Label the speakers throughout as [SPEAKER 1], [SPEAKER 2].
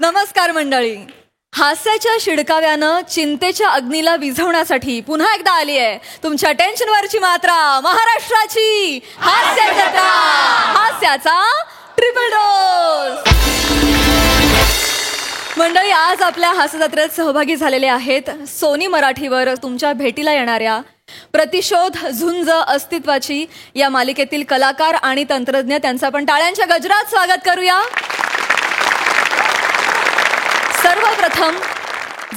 [SPEAKER 1] नमस्कार मंडळी. हास्याच्या शिडकाव्यानं चिंतेच्या अग्नीला विझवण्यासाठी पुन्हा एकदा आली आहे तुमच्या टेन्शनवरची मात्रा, महाराष्ट्राची हास्यजत्रा, हास्याचा ट्रिपल डोस. मंडळी, आज आपल्या हास्यजत्रेत सहभागी झालेले आहेत सोनी मराठीवर तुमच्या भेटीला येणाऱ्या प्रतिशोध झुंज अस्तित्वाची या मालिकेतील कलाकार आणि तंत्रज्ञ. त्यांचं आपण टाळ्यांच्या गजरात स्वागत करूया. सर्वप्रथम,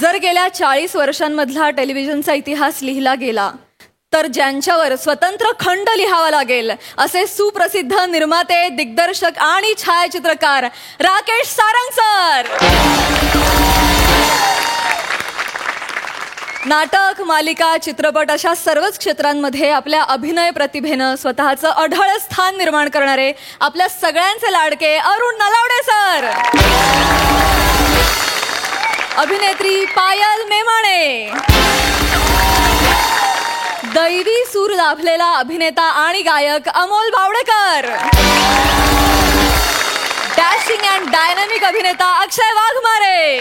[SPEAKER 1] जर गेल्या 40 वर्षांमधला टेलिव्हिजनचा इतिहास लिहिला गेला तर ज्यांच्यावर स्वतंत्र खंड लिहावा लागेल असे सुप्रसिद्ध निर्माते, दिग्दर्शक आणि छायाचित्रकार राकेश सारंग सर. नाटक, मालिका, चित्रपट अशा सर्वच क्षेत्रांमध्ये आपल्या अभिनय प्रतिभेनं स्वतःचं अढळ स्थान निर्माण करणारे आपल्या सगळ्यांचे लाडके अरुण नलावडे सर. अभिनेत्री पायल मेमाणे. दैवी सूर लाभलेला अभिनेता आणि गायक Amol Bawdekar. Dashing and dynamic अभिनेता अक्षय वाघमारे.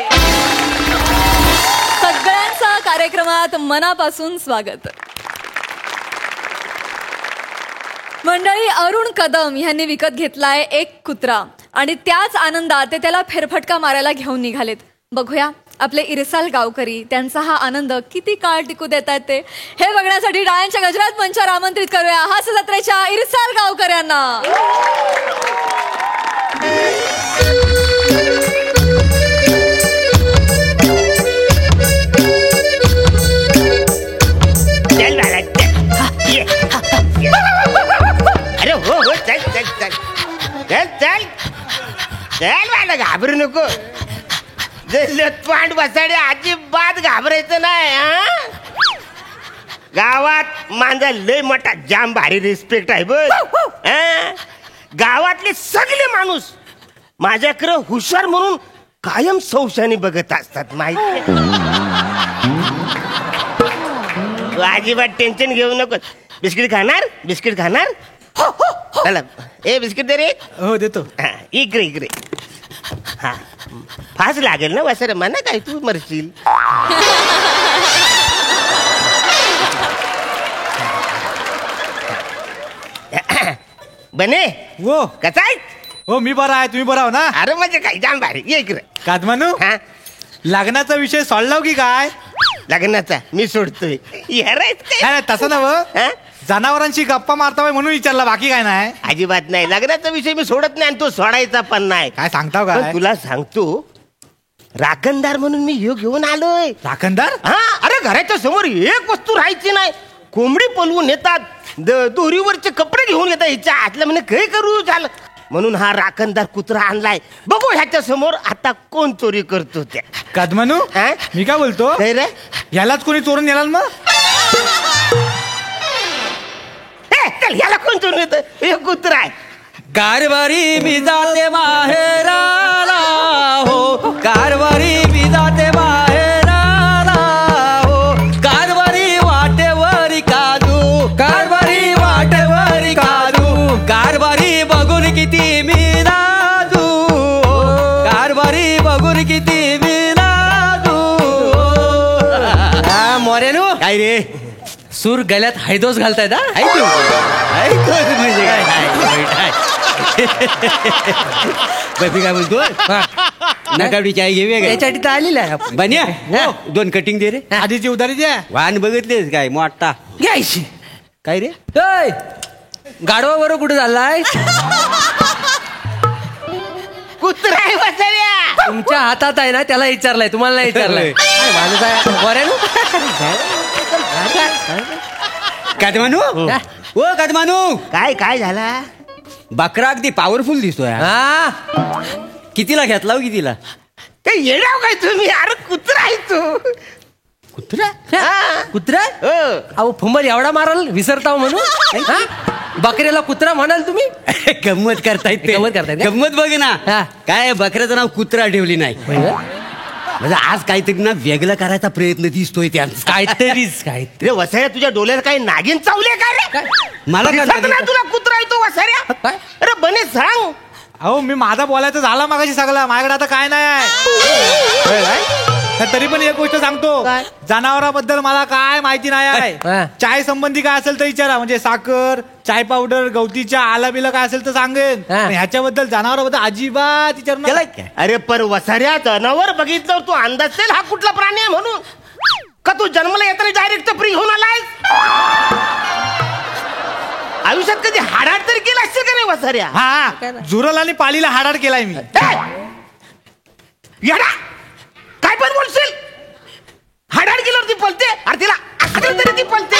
[SPEAKER 1] सगळ्यांचं कार्यक्रमात मनापासून स्वागत. मंडळी, अरुण कदम यांनी विकत घेतलाय एक कुत्रा आणि त्याच आनंदात ते त्याला फेरफटका मारायला घेऊन निघालेत. बघूया आपले इरसाल गावकरी त्यांचा हा आनंद किती काळ टिकू देतात ते. हे बघण्यासाठी टाळ्यांच्या गजरात मंचावर आमंत्रित करूया हास्यजत्रेच्या इरसाल गावकऱ्यांना.
[SPEAKER 2] अरे हो हो, चल चल चल चल चल चल, मला घाबरू नको. पांड बसाडे अजिबात घाबरायचं नाही. गावात माझा लय मोठा जाम भारी रिस्पेक्ट आहे बघ. गावातले सगळे माणूस माझ्याकडे हुशार म्हणून कायम सौशाने बघत असतात माहिती. अजिबात टेन्शन घेऊ नको. बिस्किट खाणार? बिस्किट खाणार? चला, ए बिस्किट दे रे.
[SPEAKER 3] हो देतो.
[SPEAKER 2] इकडे इकडे. हा, फास लागेल ना वसरे, म्हणा काय तू मरशील. बने
[SPEAKER 3] वो
[SPEAKER 2] कसा आहे?
[SPEAKER 3] हो मी बरा आहे, तुम्ही बरा हो ना?
[SPEAKER 2] अरे म्हणजे काय जाम भारी. ये इकडे.
[SPEAKER 3] कादमानू,
[SPEAKER 2] हा,
[SPEAKER 3] लग्नाचा विषय सोडलाव की काय?
[SPEAKER 2] लग्नाचा मी सोडतोय.
[SPEAKER 3] नाही तसं नव्ह, जनावरांशी गप्पा मारता म्हणून विचारला, बाकी काय नाही.
[SPEAKER 2] अजिबात नाही, लग्नाचा विषय मी सोडत नाही आणि तो सोडायचा पण नाही.
[SPEAKER 3] काय सांगताव
[SPEAKER 2] पण
[SPEAKER 3] काय?
[SPEAKER 2] तुला सांगतो, राखणदार म्हणून मी ह्यो घेऊन आलोय.
[SPEAKER 3] राखणदार?
[SPEAKER 2] हा, अरे घराच्या समोर एक वस्तू राहायची नाही. कोंबडी पलवून येतात, दोरीवरचे कपडे घेऊन येतात. हिच्या हातलं म्हणे काय करू झालं म्हणून हा राखणदार कुत्रा आणलाय. बघू ह्याच्या समोर आता कोण चोरी करतो त्या.
[SPEAKER 3] कादमानू, मी काय बोलतो,
[SPEAKER 2] काय रे?
[SPEAKER 3] यालाच कोणी चोरून नेला मग?
[SPEAKER 2] चल, याला कोण चोरून येतं? हे कुत्रा आहे.
[SPEAKER 4] कारभारी मी जाते माहेराला हो, कारभारी मी जाते माहेराला हो, कारभारी वाटेवरी काजू, कारभारी वाटेवरी काजू, कारभारी बघून किती मी लाजू, कारभारी बघून किती मी लाजू. मोरेनो काय रे, सूर गल्यात हैदोस घालतायत? म्हणजे काय बफी काय बोलतो, नकावडी चाय घेऊया याच्यासाठी तर आलेला आहे. बन्या, 2 कटिंग दे रे.
[SPEAKER 3] आधीची उधारी द्या.
[SPEAKER 4] वाहन बघितलेस काय मोठा घ्यायची. काय रे गाडवा बरोबर कुठे चाललाय?
[SPEAKER 2] कुत्रा आहे वसऱ्या.
[SPEAKER 4] तुमच्या हातात आहे ना, त्याला विचारलाय, तुम्हाला नाही विचारलाय. कदमानू, ओ कदमानू,
[SPEAKER 2] काय काय झाला?
[SPEAKER 4] बकरा अगदी पॉवरफुल दिसतोय. कितीला घेतला? कितीला?
[SPEAKER 2] ते येणार काय तुम्ही? अरे कुत्रा आहे तू.
[SPEAKER 4] कुत्रा? कुत्रा? अहो फुंबर एवढा माराल विसरताव म्हणून? बकऱ्याला कुत्रा म्हणाल तुम्ही? गंमत करतायत. गंमत बघ ना. काय बकऱ्याचं नाव कुत्रा ठेवली नाही म्हणजे आज काहीतरी ना वेगळं करायचा प्रयत्न दिसतोय त्यांचा. काहीतरीच काय
[SPEAKER 2] रे वसऱ्या, तुझ्या डोळ्याला काही नागिन चावले का रे?
[SPEAKER 4] मला
[SPEAKER 2] तुला कुत्रा आहे तो वसऱ्या. अरे बने सांग,
[SPEAKER 3] अहो मी माझा बोलायचं झाला मागाशी सगळा, माझ्याकडे आता काय नाही आहे. तरी पण एक गोष्ट सांगतो,
[SPEAKER 2] काय?
[SPEAKER 3] जनावराबद्दल मला काय माहिती नाही
[SPEAKER 4] हा.
[SPEAKER 3] आहे. चाय संबंधी काय असेल तर विचारा, म्हणजे साखर, चाय पावडर, गवती चहा, आला बिला काय असेल तर सांगेन.
[SPEAKER 4] हा.
[SPEAKER 3] पण ह्याच्याबद्दल जनावराबद्दल अजिबात विचारू नका.
[SPEAKER 4] त्याला काय?
[SPEAKER 2] अरे पर वसाऱ्या जनावर बघितल्यावर तू अंदाज देईल हा कुठला प्राणी आहे म्हणून? का तू जन्माला येताना डायरेक्ट फ्री होऊन आलाय? आयुष्यात कधी हाडाड तरी केला असेल का नाही वसाऱ्या?
[SPEAKER 3] हा झुरल आणि पालीला हाडाड केलाय मी.
[SPEAKER 2] येडा काय पण बोलशील? हाडाड केल्यावर ती पलते, अरे तिला असलं तरी ती पलते.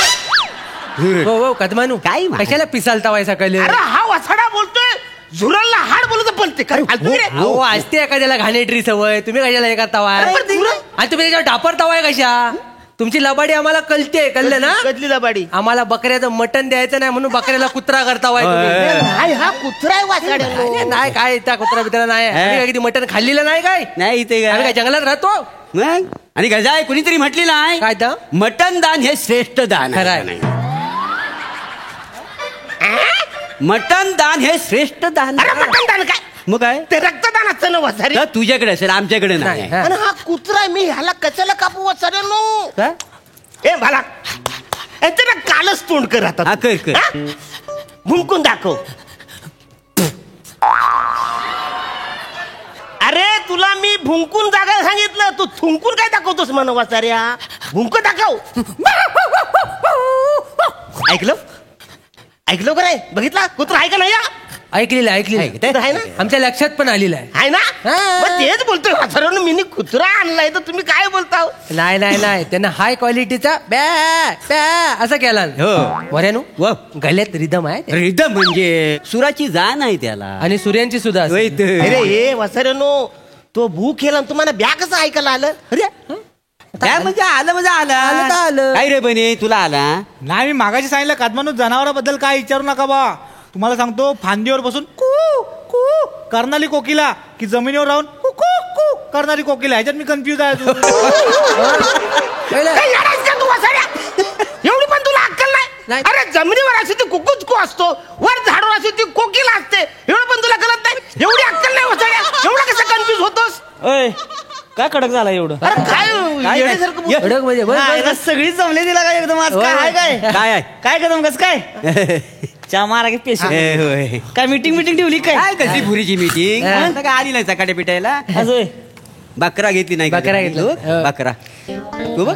[SPEAKER 4] हो हो कदमानू काय कशाला पिसालतावाय सकाळी?
[SPEAKER 2] अरे हा वसाडा बोलतोय, झुरलला हाड बोलत पलते. काय फालतू रे?
[SPEAKER 4] हो असते एखाद्याला घाणेटरी सवय, तुम्ही कशाला हे करतावाय?
[SPEAKER 2] अरे, पण झुरळ-
[SPEAKER 4] आणि तुम्ही त्याच्यावर डापरतावाय कशा? तुमची लबाडी आम्हाला कळते, कळलं ना?
[SPEAKER 2] कदली दाबाडी.
[SPEAKER 4] आम्हाला बकऱ्याचं मटण द्यायचं नाही म्हणून बकऱ्याला कुत्रा करतावाय तुम्ही.
[SPEAKER 2] नाही हा कुत्रा आहे वासाड्यानो.
[SPEAKER 4] नाही, नाही काय त्या कुत्रा बित्रा नाही. आम्ही काय किती मटण खाल्लेलं नाही काय?
[SPEAKER 5] नाही इथे
[SPEAKER 4] आम्ही काय जंगलात राहतो?
[SPEAKER 5] मग आणि गजाय कुणीतरी म्हटलेलं आहे
[SPEAKER 4] काय तर?
[SPEAKER 5] मटन दान हे श्रेष्ठ दान
[SPEAKER 4] खरं आहे.
[SPEAKER 5] नाही. मटन दान हे श्रेष्ठ दान
[SPEAKER 2] अरे मटण दान काय?
[SPEAKER 5] मग काय
[SPEAKER 2] ते रक्तदान असतं ना वसारी.
[SPEAKER 5] तर तुझ्याकडे असेल, आमच्याकडे नाही
[SPEAKER 4] नाही, हा.
[SPEAKER 2] आणि हा कुत्रा आहे, मी ह्याला कशाला कापू वसाड्यानो?
[SPEAKER 4] काय?
[SPEAKER 2] ए भाला याचं ना कालच तोंड कर आता.
[SPEAKER 5] हा, कर, कर.
[SPEAKER 2] हा? भुंकून दाखव. अरे तुला मी भुंकून दाखवायला सांगितलं, तू थुंकून काय दाखवतोस म्हण वाचाऱ्या? भुंक दाखव. ऐकलं ऐकलं का नाही? बघितला कुत्रा आहे का नाही?
[SPEAKER 4] ऐकलेलं ऐकलेलं
[SPEAKER 2] ते आहे ना?
[SPEAKER 4] आमच्या लक्षात पण आलेलं आहे.
[SPEAKER 2] आहे ना?
[SPEAKER 4] हा.
[SPEAKER 2] मग तेच बोलतोय वाचाऱ्यानं, मी कुत्रा आणलाय तर तुम्ही काय बोलता?
[SPEAKER 4] नाही नाही नाही त्यांना हाय क्वालिटीचा बॅ बॅ असं केला
[SPEAKER 5] हो.
[SPEAKER 4] वऱ्यानू
[SPEAKER 5] व
[SPEAKER 4] गल्यात रिदम आहे
[SPEAKER 5] रिदम म्हणजे सुराची जाण आहे त्याला.
[SPEAKER 4] आणि सूर्यांची सुद्धा
[SPEAKER 5] होय
[SPEAKER 4] असेल.
[SPEAKER 5] तर.
[SPEAKER 2] अरे हे वाचाऱ्यानो, तो भूक केला तुम्हाला ब्या कसं ऐकायला आलं? अरे
[SPEAKER 5] काय म्हणजे आलं म्हणजे
[SPEAKER 4] आलं तर
[SPEAKER 5] आलं
[SPEAKER 4] आलं.
[SPEAKER 5] काय रे बने तुला आला?
[SPEAKER 3] नाही मी मागाशी सांगितलं कदमानू, जनावराबद्दल काय विचारू नका बा. तुम्हाला सांगतो, फांदीवर बसून कू कू करणारी कोकिला की जमिनीवर राहून कू कू कू करणारी कोकिला, ह्याच्यात मी कन्फ्युज आहे.
[SPEAKER 4] कळलं?
[SPEAKER 2] काय येडायस का तू वासाड्या? एवढी पण तुला अक्कल नाही?
[SPEAKER 4] नाही.
[SPEAKER 2] अरे जमिनीवर अशी ती कुकुचकू असतो, वर झाडावर अशी ती कोकिला असते, एवढं पण तुला कळत नाही? एवढी अक्कल नाही वासाड्या? एवढं कसं कन्फ्युज होतोस?
[SPEAKER 5] ओय काय कडक झाला एवढं?
[SPEAKER 2] अरे काय येड्यासारखं बोल-
[SPEAKER 4] कडक म्हणजे बस, बस, बस.
[SPEAKER 5] सगळी जमले तिला काय एकदम आज
[SPEAKER 4] काय आहे काय?
[SPEAKER 5] काय आहे काय कदम कस काय
[SPEAKER 6] चा मारा की पेश
[SPEAKER 5] होय.
[SPEAKER 6] काय मीटिंग ठेवली काय
[SPEAKER 5] काय कशी भुरीची मीटिंग?
[SPEAKER 4] हा.
[SPEAKER 5] काय आली नाही सकाळी पिटायला?
[SPEAKER 6] असं
[SPEAKER 5] बकरा घेतली नाही का
[SPEAKER 4] बकरा
[SPEAKER 5] तुम्ही?
[SPEAKER 4] घेतला.
[SPEAKER 5] तू?
[SPEAKER 4] हो.
[SPEAKER 5] बकरा तू बघ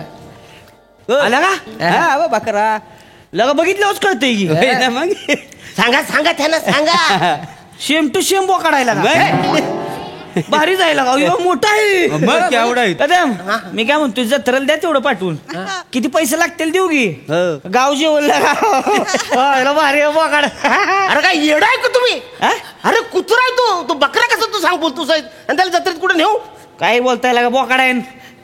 [SPEAKER 5] हो. आला का? हा बघ, बकरा
[SPEAKER 6] लगा बघितल्यावरच कळतंय की
[SPEAKER 5] होय ना मग.
[SPEAKER 2] सांगा सांगा त्यांना सांगा.
[SPEAKER 6] शेम टू शेम बोकाडायला
[SPEAKER 5] मग?
[SPEAKER 6] भारी जायला का अयो, मोठा आहे
[SPEAKER 5] मग केवढा आहे?
[SPEAKER 6] कदम मी काय म्हणतोय जत्रेला द्या तेवढं पाठवून किती पैसे लागतील देऊ की
[SPEAKER 5] हो.
[SPEAKER 6] गाव जेवणला भारी आहे बोकाड
[SPEAKER 2] अरे काय येडा आहे का तुम्ही?
[SPEAKER 6] हा?
[SPEAKER 2] अरे कुत्रा आहे तो, तो बकरा कसं तू सांग बोलतोस आहे? आणि त्याला जत्रेत कुठे नेऊ?
[SPEAKER 6] काय बोलताय लागा बोकाड आहे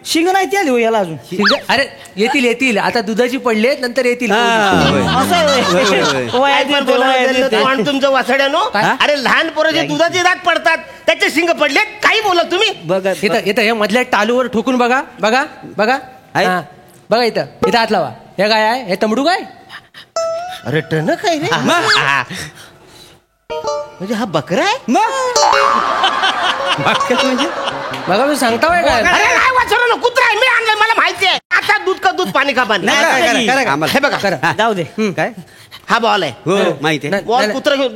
[SPEAKER 6] शिंग नाही ती आली हो याला अजून
[SPEAKER 4] शिंग- अरे येतील येतील आता दुधाची पडले नंतर येतील.
[SPEAKER 5] हा, होय.
[SPEAKER 6] असं आहे
[SPEAKER 5] होय, होय,
[SPEAKER 6] होय.
[SPEAKER 5] होय.
[SPEAKER 6] होय,
[SPEAKER 2] काय
[SPEAKER 6] देते,
[SPEAKER 2] पण बोलावं
[SPEAKER 6] होय,
[SPEAKER 2] लागलं
[SPEAKER 6] देते.
[SPEAKER 2] तू आणि तुमचं वासड्यानो.
[SPEAKER 4] काय?
[SPEAKER 2] अरे लहान पोरं जे दुधाचे दात पडतात त्याचे शिंग पडले, काही बोला तुम्ही?
[SPEAKER 5] बघ
[SPEAKER 4] इथं इथं हे मधल्या टालूवर ठोकून बघा बघा बघा
[SPEAKER 5] आहे?
[SPEAKER 4] हा. बघा इथं इथं हात लावा. हे काय आहे? हे तंबडू काय?
[SPEAKER 2] अरे टन काय रे? म्हणजे हा बकरा आहे?
[SPEAKER 5] म्हणजे
[SPEAKER 4] बघा मी सांगता काय
[SPEAKER 2] अरे नाही वासड्यानो, कुत्रा आहे, मी आणलंय, मला माहिती आहे. आता दूध का दूध पाणी का पाणी?
[SPEAKER 5] नाही, करा, करा, करा. आम्हाला-
[SPEAKER 2] हे बघा
[SPEAKER 5] हा.
[SPEAKER 6] जाऊ दे
[SPEAKER 5] काय
[SPEAKER 2] हा बॉल आहे.
[SPEAKER 5] हो माहिती आहे.
[SPEAKER 4] नाही.
[SPEAKER 2] बॉल कुत्रा घेऊन,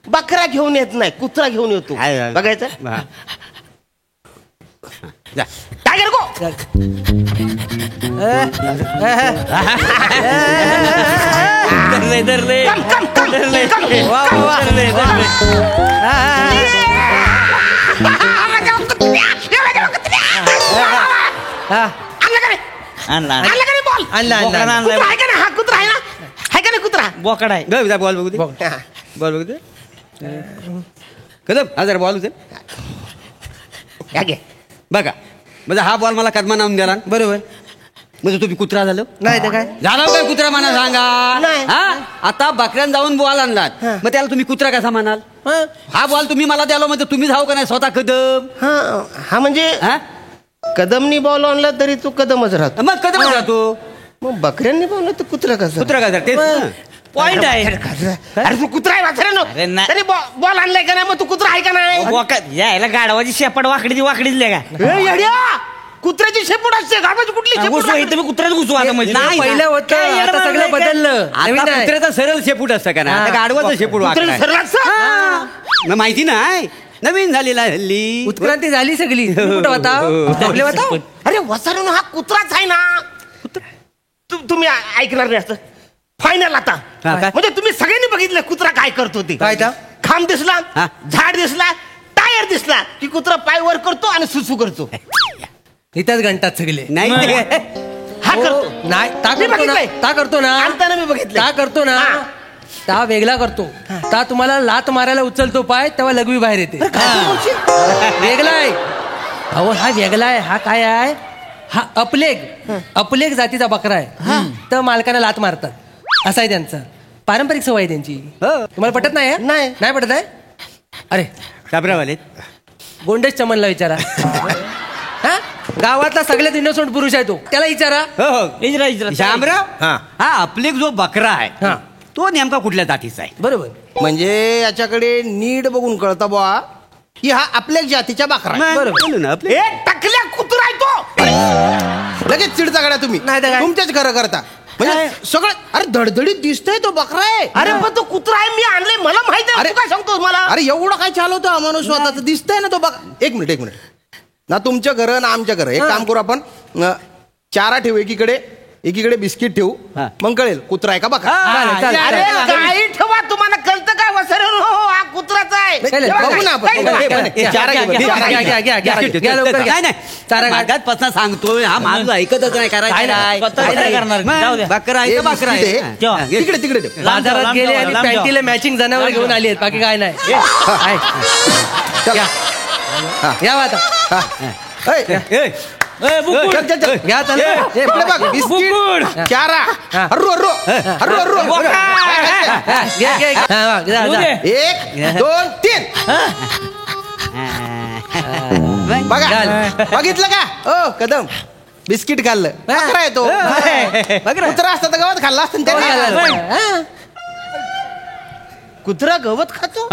[SPEAKER 2] बकरा घेऊन येत नाही, कुत्रा घेऊन येतो.
[SPEAKER 5] आहे, आहे.
[SPEAKER 2] बघायचं
[SPEAKER 5] हा. जा.
[SPEAKER 2] टायगर गो.
[SPEAKER 6] धरले धरले
[SPEAKER 2] कम कम कम कम.
[SPEAKER 4] वा, वा, वा.
[SPEAKER 6] धरले धरले
[SPEAKER 4] हा
[SPEAKER 2] आणलं का नाही?
[SPEAKER 6] आणला
[SPEAKER 2] आणलं का नाही बॉल?
[SPEAKER 4] आणला आणला
[SPEAKER 6] बोकडा
[SPEAKER 4] आणला.
[SPEAKER 6] आणलाय.
[SPEAKER 2] कुत्रा आहे का नाही? हा कुत्रा आहे ना? आहे का नाही कुत्रा?
[SPEAKER 6] बोकाड आहे
[SPEAKER 5] जा, जा, बॉल बघू दे.
[SPEAKER 2] हा.
[SPEAKER 5] बॉल बघू दे. कदम हा जरा बॉल उचल.
[SPEAKER 2] या घे.
[SPEAKER 5] बघा म्हणजे हा बॉल मला कदमा नावून द्याला
[SPEAKER 4] बरोबर
[SPEAKER 5] म्हणजे तुम्ही कुत्रा झालं
[SPEAKER 4] नाही तर काय
[SPEAKER 5] झाला काय कुत्रा म्हणा सांगा.
[SPEAKER 2] नाही.
[SPEAKER 5] हा आता बकऱ्यान जाऊन बॉल आणलात मग त्याला तुम्ही कुत्रा कसा म्हणाल?
[SPEAKER 4] हा.
[SPEAKER 5] हा बॉल तुम्ही मला द्यालो म्हणजे तुम्ही जाऊ का नाही स्वतः कदम?
[SPEAKER 2] हा हा म्हणजे
[SPEAKER 5] हा
[SPEAKER 2] कदमनी बॉल आणला तरी तू कदमच राहतो.
[SPEAKER 5] मग कदम राहतो
[SPEAKER 2] मग बकऱ्यांनी बॉल तर कुत्रा कसं?
[SPEAKER 5] कुत्रा कसा तेच ना.
[SPEAKER 6] पॉइंट आहे
[SPEAKER 2] अरे तू कुत्रा आहे वासऱ्यानो
[SPEAKER 6] अरे नाही.
[SPEAKER 2] तरी बॉल आणलाय का नाही मग तू कुत्रा आहे का नाही
[SPEAKER 6] यायला गाडवाची शेपट वाकडीच का
[SPEAKER 2] ए, येड्या! कुत्र्याची शेपूट असते गावाची कुठली शेपूट
[SPEAKER 6] घुसवा
[SPEAKER 2] असते?
[SPEAKER 6] इथं मी कुत्र्यात घुसू आता म्हणजे
[SPEAKER 5] नाही.
[SPEAKER 4] पहिलं होतं
[SPEAKER 6] काय येडं
[SPEAKER 4] आता सगळं
[SPEAKER 6] मारलंय काय?
[SPEAKER 4] बदललं
[SPEAKER 5] आता
[SPEAKER 4] नवीन आहे.
[SPEAKER 5] कुत्र्याचा सरळ शेपूट असतं का ना आता गाडवाचं शेपूट
[SPEAKER 2] कुत्र्याचं
[SPEAKER 5] वाकडं
[SPEAKER 2] सरळ असतं?
[SPEAKER 5] आहे. मग माहिती नाही नवीन झालेला आहे हल्ली
[SPEAKER 4] उत्क्रांती झाली सगळी कुठं होता आपले होता
[SPEAKER 2] अरे वसारून हा कुत्राच आहे ना तुम्ही ऐकणार नाही असं फायनल आता
[SPEAKER 5] हा, काय?
[SPEAKER 2] म्हणजे तुम्ही सगळ्यांनी बघितलं कुत्रा काय करतो ते
[SPEAKER 4] काय त्या?
[SPEAKER 2] खांब दिसला
[SPEAKER 5] हा.
[SPEAKER 2] झाड दिसला टायर दिसला की कुत्रा पाय वर करतो आणि सुसू करतो
[SPEAKER 4] इथंच घंटात सगळे
[SPEAKER 5] नाही ते.
[SPEAKER 2] हा करतो
[SPEAKER 4] नाही ता
[SPEAKER 2] मी
[SPEAKER 4] करतो ना
[SPEAKER 2] बघितलंय.
[SPEAKER 4] ता करतो ना
[SPEAKER 2] आणताना मी बघितलं
[SPEAKER 4] ता करतो ना ता वेगळा करतो ता तुम्हाला लात मारायला उचलतो पाय तेव्हा लघवी बाहेर येते वेगळा आहे अहो हा वेगळा आहे हा काय आहे हा अपलेग जातीचा बकरा आहे तर मालकाला लात मारतात असं आहे त्यांचं पारंपरिक सवय आहे त्यांची तुम्हाला पटत नाही आहे?
[SPEAKER 2] नाही.
[SPEAKER 4] नाही पटत आहे अरे
[SPEAKER 5] शाबरावाले
[SPEAKER 4] गोंडेश चमनला विचारा हा गावातला सगळ्यात इनोसंट पुरुष आहे तो त्याला विचारा
[SPEAKER 5] हो हो
[SPEAKER 6] इजरा
[SPEAKER 5] शामराव
[SPEAKER 2] हा.
[SPEAKER 5] हा आपले जो बकरा आहे
[SPEAKER 4] हा.
[SPEAKER 5] तो नेमका कुठल्या जातीचा आहे
[SPEAKER 4] बरोबर
[SPEAKER 2] म्हणजे याच्याकडे नीट बघून कळतं बुवा की हा आपल्या जातीच्या बाकरा आहे.
[SPEAKER 5] मग,
[SPEAKER 4] बरोबर.
[SPEAKER 5] बोलू ना आपले
[SPEAKER 2] एक टकल्या कुत्रा आहे तो लगेच चिडचा काढा तुम्ही
[SPEAKER 4] नाही तर काय?
[SPEAKER 2] तुमच्याच खरं करता म्हणजे सगळं अरे धडधडीत दिसतंय तो बकरा आहे अरे पण तो कुत्रा आहे मी आणले मला माहिती आहे तू काय सांगतोस मला अरे एवढं काय चालवतो माणूस स्वतःच दिसतंय ना तो बकरा एक मिनिट ना तुमच्या घर ना आमच्या घर एक काम करू आपण चारा ठेवू एकीकडे बिस्किट ठेवू
[SPEAKER 5] हा.
[SPEAKER 2] मग कळेल कुत्रा आहे का बघा
[SPEAKER 4] चालेल, चालेल,
[SPEAKER 2] अरे
[SPEAKER 4] चालेल.
[SPEAKER 2] काही ठेवा तुम्हाला कळतं काय वसरे हो हा कुत्राचा आहे
[SPEAKER 4] चालेल,
[SPEAKER 2] बघू ना आपण
[SPEAKER 4] काही नाही.
[SPEAKER 2] बघू.
[SPEAKER 4] घ्या,
[SPEAKER 2] चारा
[SPEAKER 4] घ्या,
[SPEAKER 2] घे,
[SPEAKER 4] घ्या,
[SPEAKER 2] चारा
[SPEAKER 4] घ्या,
[SPEAKER 2] घे.
[SPEAKER 4] घ्या, घ्या, घ्या, घ्या, लवकर घ्या.
[SPEAKER 5] नाही नाही
[SPEAKER 4] चारा घाल.
[SPEAKER 5] मागातपासून सांगतोय हा माझं ऐकतच नाही
[SPEAKER 4] काय नाही,
[SPEAKER 6] स्वतः काय करणार? जाऊ द्या.
[SPEAKER 5] बकरा आहे
[SPEAKER 2] ए,
[SPEAKER 5] का बकरा
[SPEAKER 2] बिस्किट
[SPEAKER 5] आहे
[SPEAKER 6] ठेवा.
[SPEAKER 5] हा.
[SPEAKER 2] तिकडे ठेव
[SPEAKER 4] बाजारात
[SPEAKER 6] लांब
[SPEAKER 4] गेले
[SPEAKER 6] जाऊ,
[SPEAKER 4] आणि
[SPEAKER 6] लांब जाऊ.
[SPEAKER 4] पॅन्टीला मॅचिंग जनावर घेऊन आली आहेत बाकी काय नाही आहे. घ्या. घ्या बा आता
[SPEAKER 5] ए,
[SPEAKER 6] बुकुड.
[SPEAKER 4] घ्या चला. ए,
[SPEAKER 2] इकडे बघ बिस्किट चारा हर्रू हर्रू हर्रू हर्रू
[SPEAKER 4] हा, घे, घे, घे. हा, वा, जा,
[SPEAKER 6] येऊ
[SPEAKER 4] जा.
[SPEAKER 6] दे.
[SPEAKER 2] 1 2 3 बघा
[SPEAKER 4] घाल.
[SPEAKER 2] बघितलं का ओ कदम बिस्किट खाल्लं बकरा आहे तो कुत्रा असता तर गवत खाल्ला असतं
[SPEAKER 4] घाल, घाल,
[SPEAKER 2] त्याने
[SPEAKER 4] घाल. हा.
[SPEAKER 2] कुत्रा गवत खातो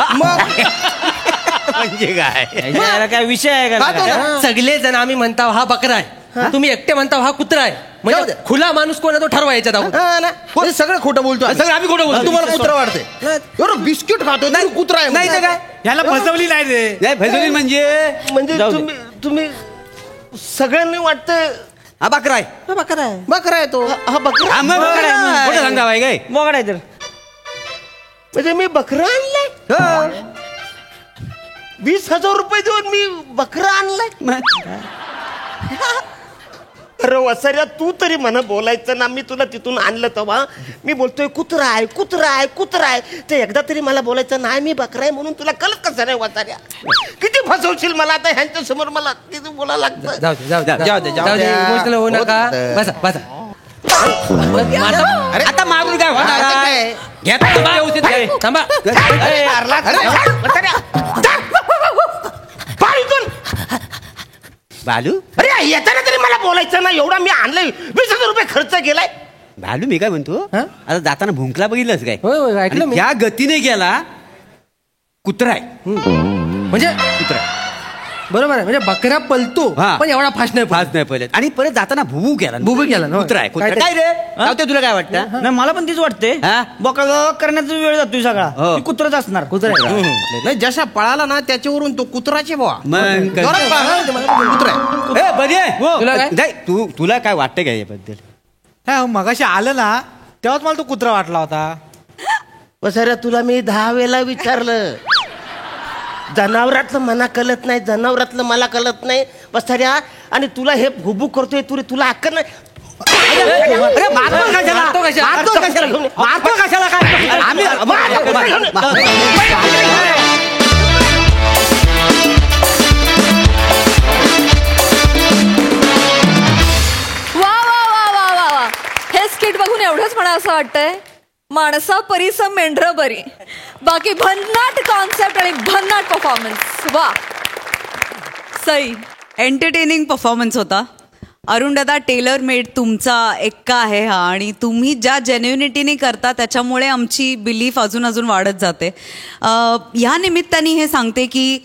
[SPEAKER 5] म्हणजे काय
[SPEAKER 6] याला काय विषय आहे का
[SPEAKER 2] खातो ना.
[SPEAKER 4] सगळे जण आम्ही म्हणता हा बकरा आहे तुम्ही एकटे म्हणता हा कुत्रा आहे
[SPEAKER 2] जाऊ
[SPEAKER 4] म्हणजे
[SPEAKER 2] दे.
[SPEAKER 4] खुला माणूस कोण आहे तो ठरवा याच्यात अगोदर.
[SPEAKER 2] हा ना. हे सगळं खोटं बोलतो आम्ही.
[SPEAKER 5] सगळं आम्ही खोटं बोलतो.
[SPEAKER 2] तुम्हाला कुत्रा वाटते एवढं बिस्किट खातो नाही कुत्रा आहे
[SPEAKER 5] नाही तर काय
[SPEAKER 3] याला फसवली नाही रे
[SPEAKER 5] नाही फसवली म्हणजे
[SPEAKER 2] म्हणजे
[SPEAKER 6] जाऊ दे.
[SPEAKER 2] तुम्ही सगळ्यांनी वाटतं
[SPEAKER 5] हा बकरा आहे
[SPEAKER 2] बकरा आहे तो हा बकरा
[SPEAKER 5] हा मग बकरा आहे.
[SPEAKER 2] आहे.
[SPEAKER 5] खोटं सांगता बाई काय
[SPEAKER 6] मोगड आहे तर
[SPEAKER 2] म्हणजे मी बकरा आणलाय 20,000 रुपये देऊन मी बकरा आणलाय अरे वसाऱ्या तू तरी म्हणा बोलायचं ना मी तुला तिथून आणलं तेव्हा मी बोलतोय कुत्रा आहे कुत्रा आहे कुत्रा आहे ते एकदा तरी मला बोलायचं नाही मी बकरा आहे म्हणून तुला कळत कसं रे वसाऱ्या किती फसवशील मला आता ह्यांच्या समोर मला किती बोलायला लागतं
[SPEAKER 4] जाऊ दे जाऊ दे
[SPEAKER 2] जाऊ दे, जाऊ
[SPEAKER 4] जाऊ दे
[SPEAKER 2] दे.
[SPEAKER 4] इमोशनल होऊ नका
[SPEAKER 2] होतं.
[SPEAKER 4] बसा बसा
[SPEAKER 2] अरे
[SPEAKER 5] आता मारून काय होणार
[SPEAKER 2] आता
[SPEAKER 5] आहे?
[SPEAKER 2] काय?
[SPEAKER 4] घ्या थांबा व्यवस्थित घ्या. थांबा
[SPEAKER 2] अरे, अरला, अरे, वसाऱ्या, जा. पाय इथून.
[SPEAKER 5] बालू
[SPEAKER 2] अरे येताना तरी मला बोलायचं ना एवढा मी आणलंय 20,000 रुपये खर्च केलाय
[SPEAKER 5] बालू मी काय म्हणतो
[SPEAKER 4] हा?
[SPEAKER 5] आता जाताना भुंकला बघितलंस काय
[SPEAKER 4] होय होय ऐकलं
[SPEAKER 5] आणि
[SPEAKER 4] मी
[SPEAKER 5] त्या गतीने गेला कुत्रा आहे
[SPEAKER 4] म्हणजे
[SPEAKER 5] कुत्रा आहे.
[SPEAKER 4] बरोबर आहे म्हणजे बकरा पलतो
[SPEAKER 5] हा.
[SPEAKER 4] पण एवढा फास्ट नाही
[SPEAKER 5] फास्ट नाही पहिले आणि परत जाताना भुबू गेला
[SPEAKER 4] भुबू गेला ना.
[SPEAKER 5] कुत्रा आहे कुत्रा
[SPEAKER 4] काय ते?
[SPEAKER 5] काय रे जाऊते तुला काय वाटतं
[SPEAKER 6] नाही मला पण तीच वाटते
[SPEAKER 5] हा?
[SPEAKER 6] बका करण्याचा वेळ जातोय सगळा
[SPEAKER 5] हो.
[SPEAKER 6] ती कुत्रच असणार
[SPEAKER 4] कुत्रा आहे.
[SPEAKER 2] नाही जशा पळाला ना त्याच्यावरून तो कुत्राचे बुवा
[SPEAKER 5] मग कसं?
[SPEAKER 2] जोरात पळाला, कुत्रा आहे.
[SPEAKER 5] ए, बरी आहे.
[SPEAKER 4] तुला काय?
[SPEAKER 5] नाही, तुला काय वाटतं काय याबद्दल
[SPEAKER 3] हा मगाशी आलं ना तेव्हाच मला तो कुत्रा वाटला होता
[SPEAKER 2] वसाऱ्या तुला मी 10 वेळा विचारलं जनावरातलं मला कळत नाही जनावरातलं मला कळत नाही वसाऱ्या आणि तुला हे भुबू करतोय तुला अक्कल नाही
[SPEAKER 5] अरे मारतो कशाला?
[SPEAKER 4] मारतो कशाला?
[SPEAKER 5] मारतो कशाला? मारतो कशाला काय आम्ही
[SPEAKER 1] वा वा वा वा वा वा हे स्किट बघून एवढंच मला असं वाटतंय माणसा परीस मेंढर बरी बाकी भन्नाट कॉन्सेप्ट आणि भन्नाट परफॉर्मन्स वा
[SPEAKER 7] सई एंटरटेनिंग परफॉर्मन्स होता अरुण दादा, टेलर मेड तुमचा एक्का आहे हा, आणि तुम्ही ज्या जेन्युनिटीने करता त्याच्यामुळे आमची बिलीफ अजून अजून वाढत जाते. ह्या निमित्ताने हे सांगते की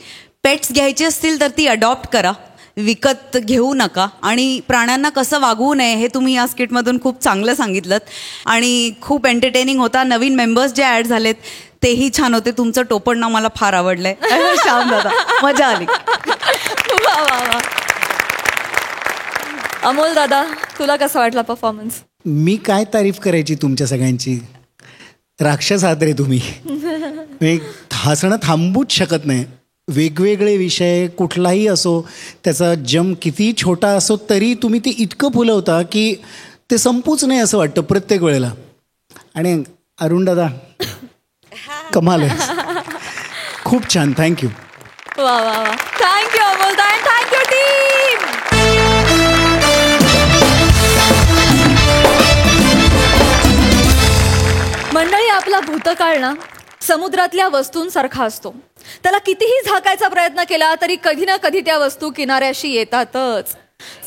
[SPEAKER 7] पेट्स घ्यायची असतील तर ती अडॉप्ट करा, विकत घेऊ नका. आणि प्राण्यांना कसं वागवू नये हे तुम्ही या स्किटमधून खूप चांगलं सांगितलं आणि खूप एंटरटेनिंग होता. नवीन मेंबर्स जे ॲड झालेत तेही छान होते. तुमचं टोपणनाव मला फार आवडलंय. श्याम दादा, मजा आली.
[SPEAKER 1] वा वा वा. अमोल दादा, तुला कसा वाटला परफॉर्मन्स?
[SPEAKER 8] मी काय तारीफ करायची तुमच्या सगळ्यांची. राक्षस आहात रे तुम्ही. हसणं थांबूच शकत नाही. वेगवेगळे विषय कुठलाही असो, त्याचा जम किती छोटा असो तरी तुम्ही ते इतकं फुलवता की ते संपूच नाही असं वाटतं प्रत्येक वेळेला. आणि अरुण दादा कमाल आहे. खूप छान. थँक्यू.
[SPEAKER 1] वा वा वा. थँक्यू अमोल दा, थँक्यू टीम. मंडळी, आपला भूतकाळ ना समुद्रातल्या वस्तूंसारखा असतो. त्याला कितीही झाकायचा प्रयत्न केला तरी कधी ना कधी त्या वस्तू किनाऱ्याशी येतातच.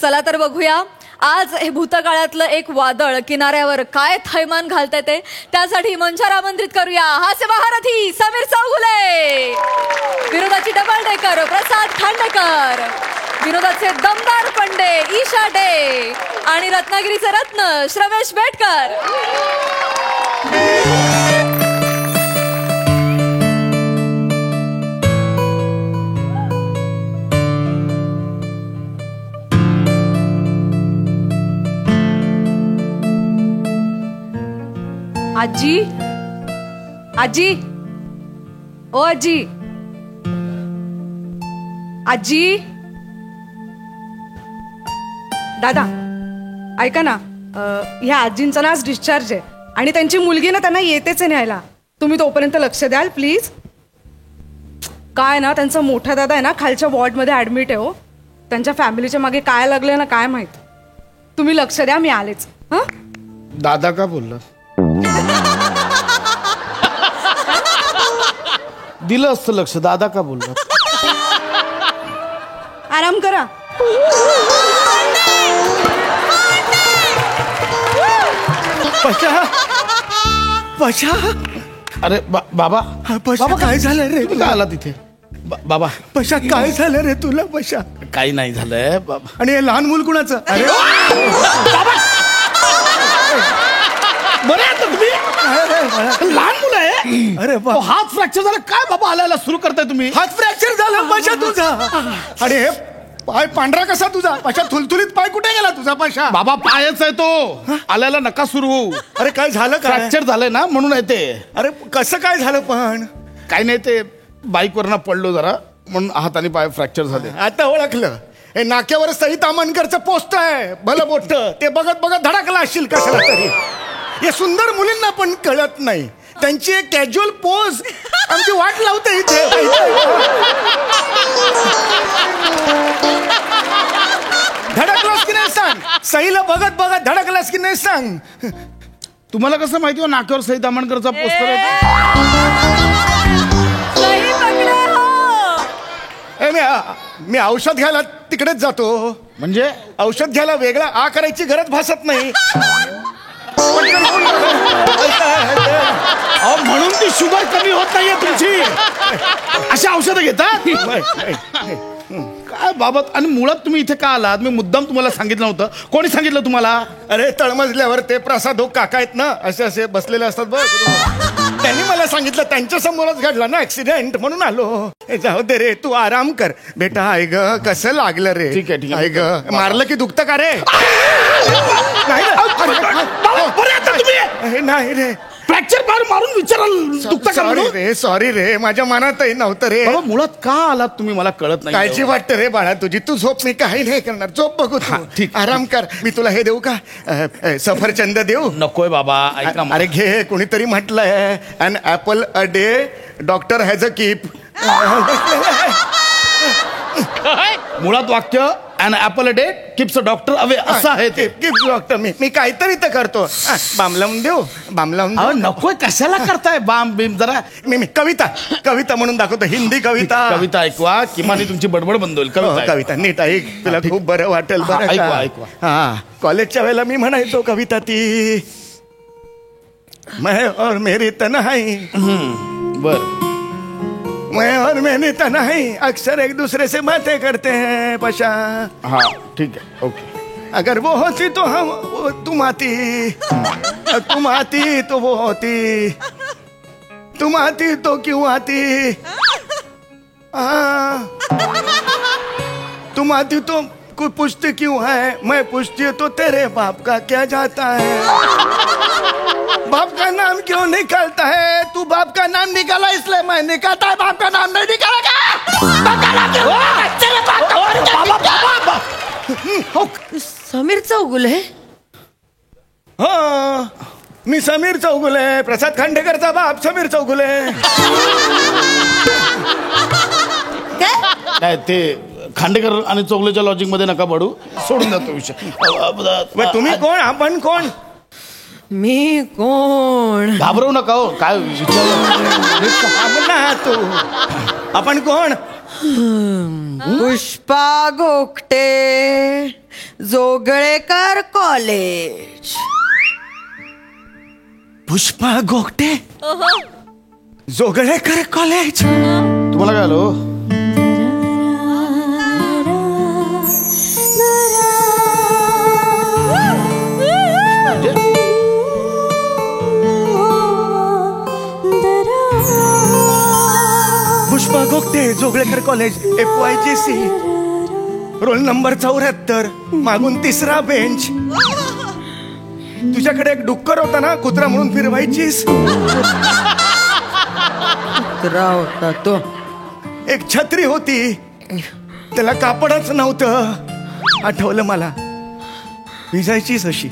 [SPEAKER 1] चला तर बघूया आज हे भूतकाळातलं एक वादळ किनाऱ्यावर काय थैमान घालतंय ते. त्यासाठी मंचावर आमंत्रित करूया हास्य महारथी समीर चौगुले, विनोदाची डबल डेकर प्रसाद खांडेकर, विनोदाचे दमदार पंडे ईशा डे आणि रत्नागिरीचे रत्न श्रमेश बेटकर. आजी, आजी, ओ आजी, आजी.
[SPEAKER 9] दादा ऐका ना, ह्या आजींचा ना आज डिस्चार्ज आहे आणि त्यांची मुलगी ना त्यांना येतेच न्यायला. तुम्ही तोपर्यंत लक्ष द्याल प्लीज. काय ना, त्यांचा मोठा दादा आहे ना खालच्या वॉर्डमध्ये ऍडमिट आहे. हो, त्यांच्या फॅमिलीच्या मागे काय लागलंय ना काय माहित. तुम्ही लक्ष द्या, मी आलेच. हा
[SPEAKER 2] दादा का बोलला? दिलं असतं लक्ष. दादा का बोलला?
[SPEAKER 9] आराम करा.
[SPEAKER 3] पशा, पशा.
[SPEAKER 2] अरे बाबा,
[SPEAKER 3] पशा काय झालं रे
[SPEAKER 2] तुम्ही का आला तिथे? बाबा,
[SPEAKER 3] पशा काय झालं रे तुला? पशा
[SPEAKER 2] काही नाही झालंय बाबा.
[SPEAKER 3] आणि हे लहान मूल कुणाचं? अरे
[SPEAKER 2] बरं आहे तुम्ही? लहान मुलं आहे.
[SPEAKER 3] अरे
[SPEAKER 2] हात फ्रॅक्चर झाला काय बाबा? आलायला सुरू करताय तुम्ही?
[SPEAKER 3] हात फ्रॅक्चर झाला पशा तुझा. अरे हे पाय पांढरा कसा तुझा? पशा थुलथुलीत पाय कुठे गेला तुझा? पशा
[SPEAKER 2] बाबा पायच आहे तो. आल्याला नका सुरू होऊ.
[SPEAKER 3] अरे काय झालं?
[SPEAKER 2] फ्रॅक्चर झालंय ना म्हणून आहे ते.
[SPEAKER 3] अरे कसं काय झालं पण?
[SPEAKER 2] काही नाही, ते बाईकवरनं पडलो जरा म्हणून हात आणि पाय फ्रॅक्चर झाले.
[SPEAKER 3] आता ओळखलं. हे नाक्यावर सई तामणकरचं पोस्ट आहे भलं मोठं. ते बघत बघत धडकला असशील कशाला तरी. हे सुंदर मुलींना पण कळत नाही. त्यांची एक कॅज्युअल पोज आमची वाट लावते इथे. धडकलास की नाही सांग. सईला बघत बघत धडकलास की नाही सांग.
[SPEAKER 2] तुम्हाला कसं माहिती हो नाक्यावर सई तामणकरचा पोस्टर आहे?
[SPEAKER 3] मी औषध घ्यायला तिकडेच जातो.
[SPEAKER 2] म्हणजे
[SPEAKER 3] औषध घ्यायला वेगळा आ करायची गरज भासत नाही.
[SPEAKER 2] म्हणून ती शुगर कमी होत नाहीये तुमची. अशा औषधं घेतात काय बाबत? आणि मुळात तुम्ही इथे का आलात? मी मुद्दाम तुम्हाला सांगितलं नव्हतं. कोणी सांगितलं तुम्हाला?
[SPEAKER 3] अरे तळमजल्यावर ते प्रसाद काका आहेत ना, असे असे बसलेले असतात बघ. त्यांनी मला सांगितलं. त्यांच्या समोरच घडला ना ऍक्सिडेंट म्हणून आलो. जाऊ दे रे, तू आराम कर बेटा. आई ग कसं लागलं रे?
[SPEAKER 2] ठीक आहे, ठीक आहे.
[SPEAKER 3] आई ग मारलं की दुखतं का रे? नाही रे,
[SPEAKER 2] फ्रॅक्चर मारून विचाराल दुखतं का म्हणून?
[SPEAKER 3] रे सॉरी रे, माझ्या मनातही नव्हतं रे.
[SPEAKER 2] बाबा मुळात का आलात तुम्ही मला कळत नाही.
[SPEAKER 3] काळजी वाटतं रे बाळा तुझी. तू झोप, मी काही नाही करणार. झोप बघू तू.
[SPEAKER 2] ठीक.
[SPEAKER 3] आराम कर. मी तुला हे देऊ का? सफरचंद देऊ?
[SPEAKER 2] नकोय बाबा, ऐका.
[SPEAKER 3] अरे घे. कोणीतरी म्हटलंय an apple a day doctor has a keep.
[SPEAKER 10] मुळात वाक्य an apple a day keeps a doctor away असं आहे ते.
[SPEAKER 3] डॉक्टर मी काहीतरी तर करतो. बाम लावून देऊ, बाम लावून
[SPEAKER 10] अहो
[SPEAKER 3] देऊ.
[SPEAKER 10] नकोय, कशाला करताय बाम बीम? जरा
[SPEAKER 3] मी कविता म्हणून दाखवतो. हिंदी कविता.
[SPEAKER 10] कविता ऐकवा, किमान तुमची बडबड बंद होईल.
[SPEAKER 3] कविता नीट ऐक, तुला खूप बरं वाटेल. बरं का?
[SPEAKER 10] ऐकवा.
[SPEAKER 3] हा, कॉलेजच्या वेळेला मी म्हणायचो कविता ती, मैं और मेरी तन्हाई,
[SPEAKER 10] बर.
[SPEAKER 3] मैं और मेरी तन्हाई अक्सर एक दूसरे से बातें करते हैं पशा.
[SPEAKER 10] हा ठीक आहे, ओके.
[SPEAKER 3] अगर वो होती तो तुम आती, तुम आती तो वो होती, तुम आती तो क्यों आती, तुम आती तो कुछ पूछती क्यों है, मैं पूछती तो तेरे बाप का क्या जाता है, बाप का नाम क्यों निकालता है, तू बाप का नाम निकाला इसलिए मैं निकालता है, बाप का नाम नहीं निकालेगा.
[SPEAKER 11] समीर चौगुले.
[SPEAKER 3] हो, मी समीर चौगुले, प्रसाद खांडेकरचा बाप समीर चौगुले.
[SPEAKER 10] नाही ते खांडेकर आणि चौगलेच्या लॉजिक मध्ये नका पडू, सोडून जातो विषय.
[SPEAKER 3] तुम्ही कोण, आपण कोण?
[SPEAKER 11] मी कोण?
[SPEAKER 10] घाबरवू नका हो, काय विचार
[SPEAKER 3] तू आपण कोण?
[SPEAKER 11] पुष्पा घोकटे, जोगळेकर कॉलेज.
[SPEAKER 3] पुष्पा घोकटे, जोगळेकर कॉलेज.
[SPEAKER 10] तुम्हाला काय आलो?
[SPEAKER 3] Pushpa Ghokate, Joglekar college, FYGC, roll number 74, मागून 3रा बेंच. तुझ्याकडे एक डुक्कर होता ना, कुत्रा म्हणून फिरवायचीस.
[SPEAKER 11] कुत्रा होता तो.
[SPEAKER 3] एक छत्री होती, त्याला कापडच नव्हतं. आठवलं मला, भिजायचीस अशी.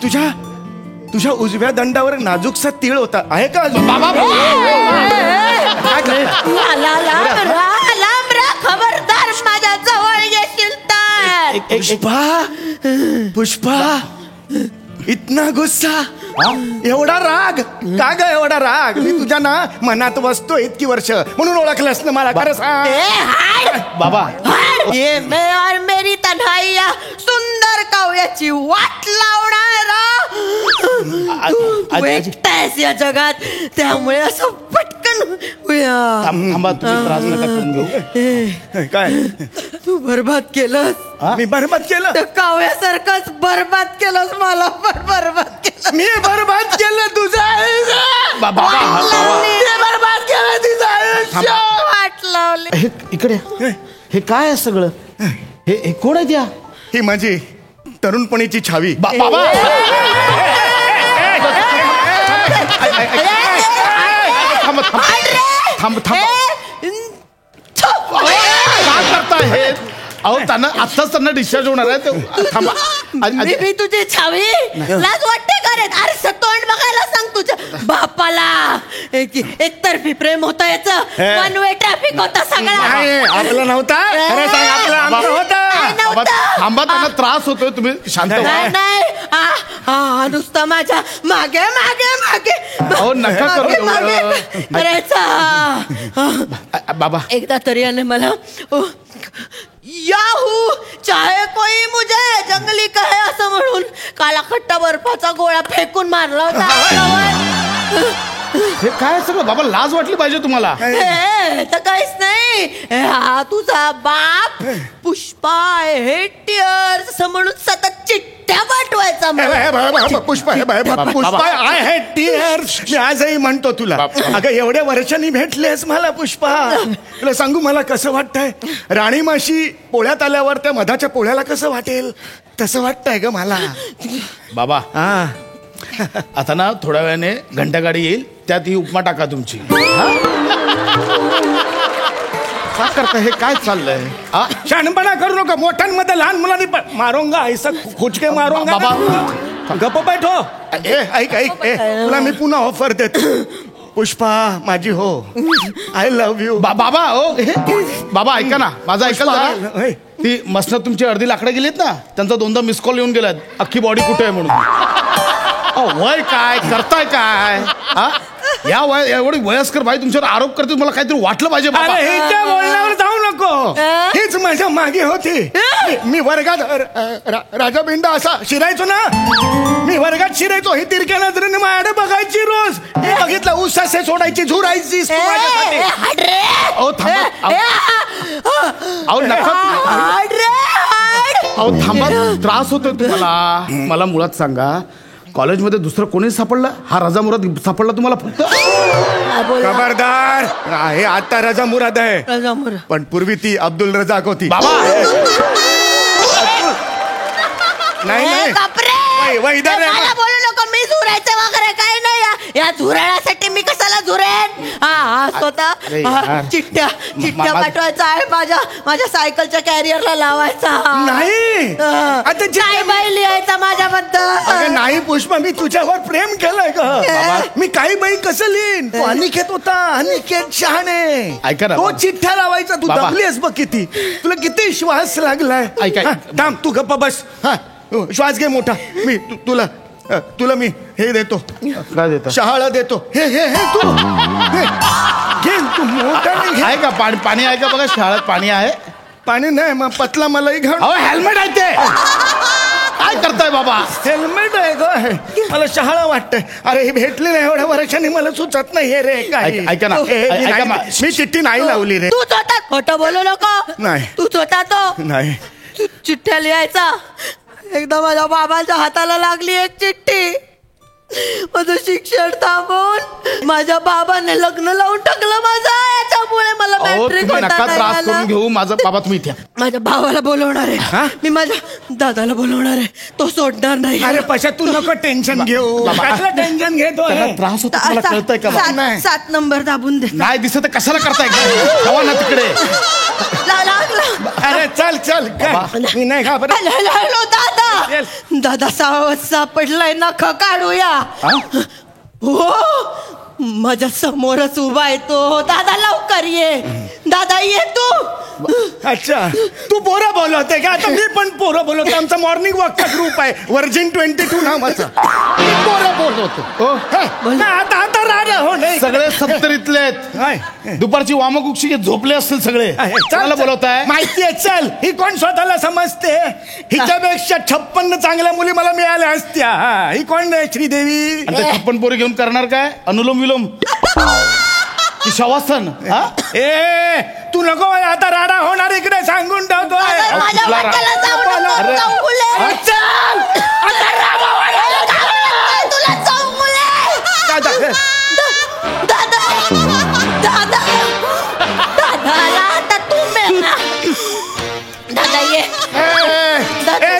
[SPEAKER 3] तुझ्या उजव्या दंडावर नाजूकसा तीळ होता. आहे का अजून?
[SPEAKER 11] खबरदार, माझ्या जवळ येशील तर.
[SPEAKER 3] पुष्पा, इतना गुस्सा, एवढा राग का ग? एवढा राग? मी तुझ्या ना मनात बसतो इतकी वर्ष, म्हणून ओळखलंस ना मला. खरं सांग
[SPEAKER 10] बाबा.
[SPEAKER 11] ये मैं और मेरी तन्हाई या सुंदर काव्याची वाट लावणारा तू एकटायस या जगात, त्यामुळे असं पटकन
[SPEAKER 10] थांबा, तुम्ही त्रास नका करून घेऊ.
[SPEAKER 3] काय
[SPEAKER 11] तू बरबाद केलंस.
[SPEAKER 3] मी बरबाद केलं?
[SPEAKER 11] तर काव्यासारखंच बरबाद केलंस मला. बरबाद केलं
[SPEAKER 3] मी. बरबाद केलं तुझं आयुष्य. बरबाद केलं तुझं आयुष्य.
[SPEAKER 11] वाट लावली.
[SPEAKER 10] इकडे हे काय आहे सगळं? हे कोण आहे? त्या
[SPEAKER 3] ही माझी तरुणपणीची छावी.
[SPEAKER 10] बाबा थांब. काय करताय हे? अहो त्यांना डिस्चार्ज होणार आहे. थांबा.
[SPEAKER 11] मी तुझी छावी लाज वाटते का रे? अरे तोंड बघायला सांग तुझ्या बापाला. एकतर्फी प्रेम होतं याचं. वन वे ट्रॅफिक होता सगळा.
[SPEAKER 3] आपला नव्हता. खरं सांग, आपला आमचा होता.
[SPEAKER 10] थांबा, त्यांना त्रास होतोय, तुम्ही शांत व्हा.
[SPEAKER 11] नाही. नुसतं माझ्या मागे मागे मागे.
[SPEAKER 10] अहो नका करू
[SPEAKER 11] करायचा.
[SPEAKER 10] बाबा.
[SPEAKER 11] एकदा तरी याने मला याहू चाहे कोई मुझे जंगली कहे असं म्हणून काला खट्टा बर्फाचा गोळा फेकून मारला होता.
[SPEAKER 10] हे काय सगळं? बाबा लाज वाटली पाहिजे तुम्हाला.
[SPEAKER 11] तर काहीच नाही. हा तुझा बाप पुष्पा हेट टीयर्स असं म्हणून सतत चिठ्ठ्या पाठवायचा.
[SPEAKER 3] Pushpa I had tears. मी आजही म्हणतो तुला. अगं एवढ्या वर्षांनी भेटलेस मला पुष्पा. तुला सांगू मला कसं वाटतंय? राणी माशी पोळ्यात आल्यावर त्या मधाच्या पोळ्याला कसं वाटेल तसं वाटतंय ग मला.
[SPEAKER 10] बाबा आता ना थोड्या वेळाने घंटागाडी येईल, त्यात ही उपमा टाका तुमची. काय करता? हे काय चाललंय?
[SPEAKER 3] शहाणपणा करू नका. मोठ्यांमध्ये लहान मुलांनी मारोंगा ऐसा खुचके मारोंगा.
[SPEAKER 10] बाबा
[SPEAKER 3] गप्प बैठो. ऐक तुला मी पुन्हा ऑफर देतो. पुष्पा माझी हो, आय लव्ह यू.
[SPEAKER 10] बाबा हो बाबा ऐका ना माझा ऐका
[SPEAKER 3] पुष्पा,
[SPEAKER 10] जरा.
[SPEAKER 3] होय.
[SPEAKER 10] ती मस्त तुमची अर्धी लाकडं गेलीत ना, त्यांचा 2दा मिस कॉल येऊन गेलात अख्खी बॉडी कुठे आहे म्हणून. वय काय करताय काय हा? या वय एवढी वयस्कर बाई तुमच्यावर आरोप करते, मला काहीतरी वाटलं पाहिजे बाबा.
[SPEAKER 3] अरे हिच्या बोलण्यावर जाऊ नको, हीच माझ्या मागे होती. मी वर्गात राजा बिंडा असा शिरायचो ना, मी वर्गात शिरायचो. ही तिरक्या नजरेने माझ्याकडे बघायची रोज. हे बघितलं उसासे सोडायची, झुरायची.
[SPEAKER 10] अहो थांबा, अहो नका, अहो थांबा, त्रास होतोय तुम्हाला. मला मुळात सांगा, कॉलेजमध्ये दुसरं कोणी सापडलं? हा रजा मुराद सापडला तुम्हाला फक्त?
[SPEAKER 3] खबरदार, हे आता रजा मुराद आहे, पण पूर्वी ती अब्दुल रजाक होती.
[SPEAKER 10] बाबा
[SPEAKER 3] नाही वैदर
[SPEAKER 11] बोलू नको, मी झुरायचं वगैरे काय नाही. या झुरळासाठी मी कशाला झुरेन? हा स्वतः चिठ्ठ्या पाठवायचा आहे, माझ्या सायकलच्या कॅरियरला लावायचा.
[SPEAKER 3] नाही आता
[SPEAKER 11] काय बाई लिहायचा माझ्याबद्दल.
[SPEAKER 3] नाही पुष्पा, मी तुझ्यावर प्रेम केलंय का? मी काही बाई कसं लिहिन? तो अनिकेत होता, अनिकेत शहाणे.
[SPEAKER 10] ऐका ना,
[SPEAKER 3] तो चिठ्ठ्या लावायचा. तू दमलीस बघ किती, तुला किती श्वास लागलाय.
[SPEAKER 10] ऐका.
[SPEAKER 3] थांब, तू गप्पा बस. हा श्वास घे मोठा. मी तुला मी हे देतो,
[SPEAKER 10] काय देतो?
[SPEAKER 3] शहाळा देतो. हे हे हे तू घे, तू मोठा
[SPEAKER 10] आहे का पाणी आहे का बघा, शाळेत पाणी आहे.
[SPEAKER 3] पाणी नाही मग पतला मलाही घाल.
[SPEAKER 10] अहो हेल्मेट आहे ते, काय करताय बाबा?
[SPEAKER 3] हेल्मेट आहे ग, मला शहाळा वाटतंय. अरे हे भेटले नाही एवढ्या वर्षांनी, मला सुचत नाही हे रे. काय
[SPEAKER 10] ऐका ना,
[SPEAKER 3] मी चिठ्ठी नाही लावली रे.
[SPEAKER 11] तूच होता, खोटं बोलू नको.
[SPEAKER 3] नाही
[SPEAKER 11] तूच होता तो.
[SPEAKER 3] नाही,
[SPEAKER 11] चिठ्ठ्या लिहायचा. एकदा माझ्या बाबाच्या हाताला लागली एक चिठ्ठी. माझं शिक्षण थांबून माझ्या बाबाने लग्न लावून टाकलं माझं. याच्यामुळे मला मॅट्रिक होता
[SPEAKER 10] नका
[SPEAKER 11] नाही
[SPEAKER 10] त्रास
[SPEAKER 11] आला.
[SPEAKER 10] करून घेऊ. माझा बाबा तुम्ही इथे
[SPEAKER 11] माझ्या भावाला बोलवणार आहे, मी माझ्या दादाला बोलवणार आहे. तो सोडणार नाही.
[SPEAKER 3] अरे पशा तू नको टेन्शन घेऊ. कसलं टेन्शन घेतो?
[SPEAKER 10] त्रास होतो मला, कळतंय का?
[SPEAKER 11] 7 नंबर दाबून दे.
[SPEAKER 10] नाही दिसत कशाला करताय? हवा ना तिकडे.
[SPEAKER 3] अरे चल चल, मी नाही घाबरत.
[SPEAKER 11] हॅलो दादा सापडलाय ना, काढूया. हो माझ्या समोरच उभा आहे तो. दादा लवकर ये, दादा ये तू.
[SPEAKER 3] अच्छा तू पोरं बोलवते का? आता मी पण पोरं बोलवतो. आमचा मॉर्निंग वॉकचा ग्रुप आहे, वर्जिन 22 नावाचा. पोरं बोलवतो. आता आता राजा हो नाही,
[SPEAKER 10] सगळे सप्तरीतले आहेत. दुपारची वामकुक्षी झोपले असतील सगळे. चला बोलवताय,
[SPEAKER 3] माहितीये. चल, ही कोण स्वतःला समजते? हिच्यापेक्षा 56 चांगल्या मुली मला मिळाल्या असत्या. ही कोण आहे श्रीदेवी?
[SPEAKER 10] 56 पोरी घेऊन करणार काय? अनुलोम विलोम की शवासन?
[SPEAKER 3] ए तू नको, आता राडा होणार इकडे, सांगून ठेवतोय.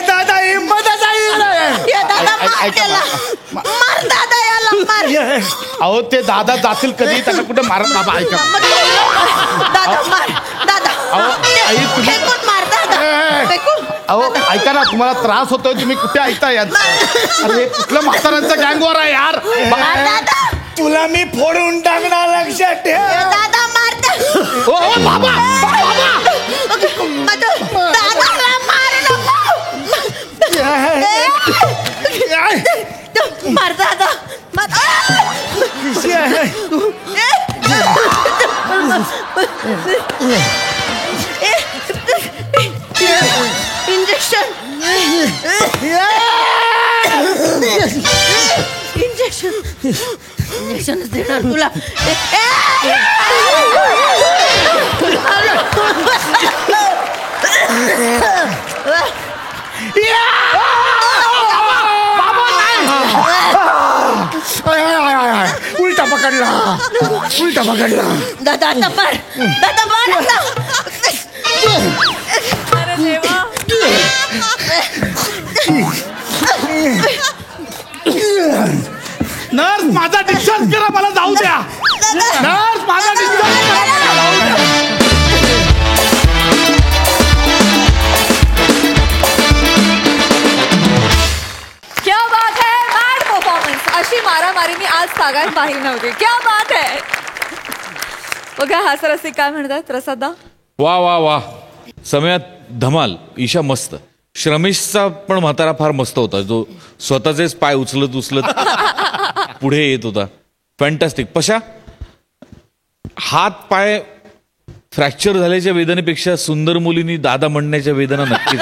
[SPEAKER 3] दादा हिंमतच
[SPEAKER 10] अहो ते दादा जातील कधी, त्यांना कुठे मारत. बाबा ऐका, अहो ऐका ना, तुम्हाला त्रास होतोय, तुम्ही कुठे ऐकता यार? अरे कुठलं म्हाताऱ्यांचा गँगवर आहे यार.
[SPEAKER 3] तुला मी फोडून टाकणार, लक्षात ठेव.
[SPEAKER 11] दादा मारता.
[SPEAKER 10] बाबा
[SPEAKER 11] मार दादा. इंजेक्शन इंजेक्शनच देणार तुला.
[SPEAKER 3] उलटा पकडला, उलटा पकडला.
[SPEAKER 11] दादा आता मार, दादा मार.
[SPEAKER 1] अरे देवा.
[SPEAKER 10] नर्स माझा डिस्चार्ज करा, मला जाऊ द्या. नर्स माझा डिस्चार्ज करा, मला जाऊ द्या.
[SPEAKER 1] क्या बात है, मॅड परफॉर्मन्स. अशी मारामारी मी आज आज तागायत बाहेर नव्हती. क्या बात आहे. बघा हास्यरसिक काय म्हणतात प्रसादा.
[SPEAKER 12] वा वा वा, सम्यात धमाल, ईशा मस्त. श्रमेशचा पण म्हातारा फार मस्त होता, जो स्वतःचेच पाय उचलत उचलत पुढे येत होता. फॅन्टॅस्टिक. पशा, हात पाय फ्रॅक्चर झाल्याच्या वेदनेपेक्षा सुंदर मुलींनी दादा म्हणण्याच्या वेदना नक्कीच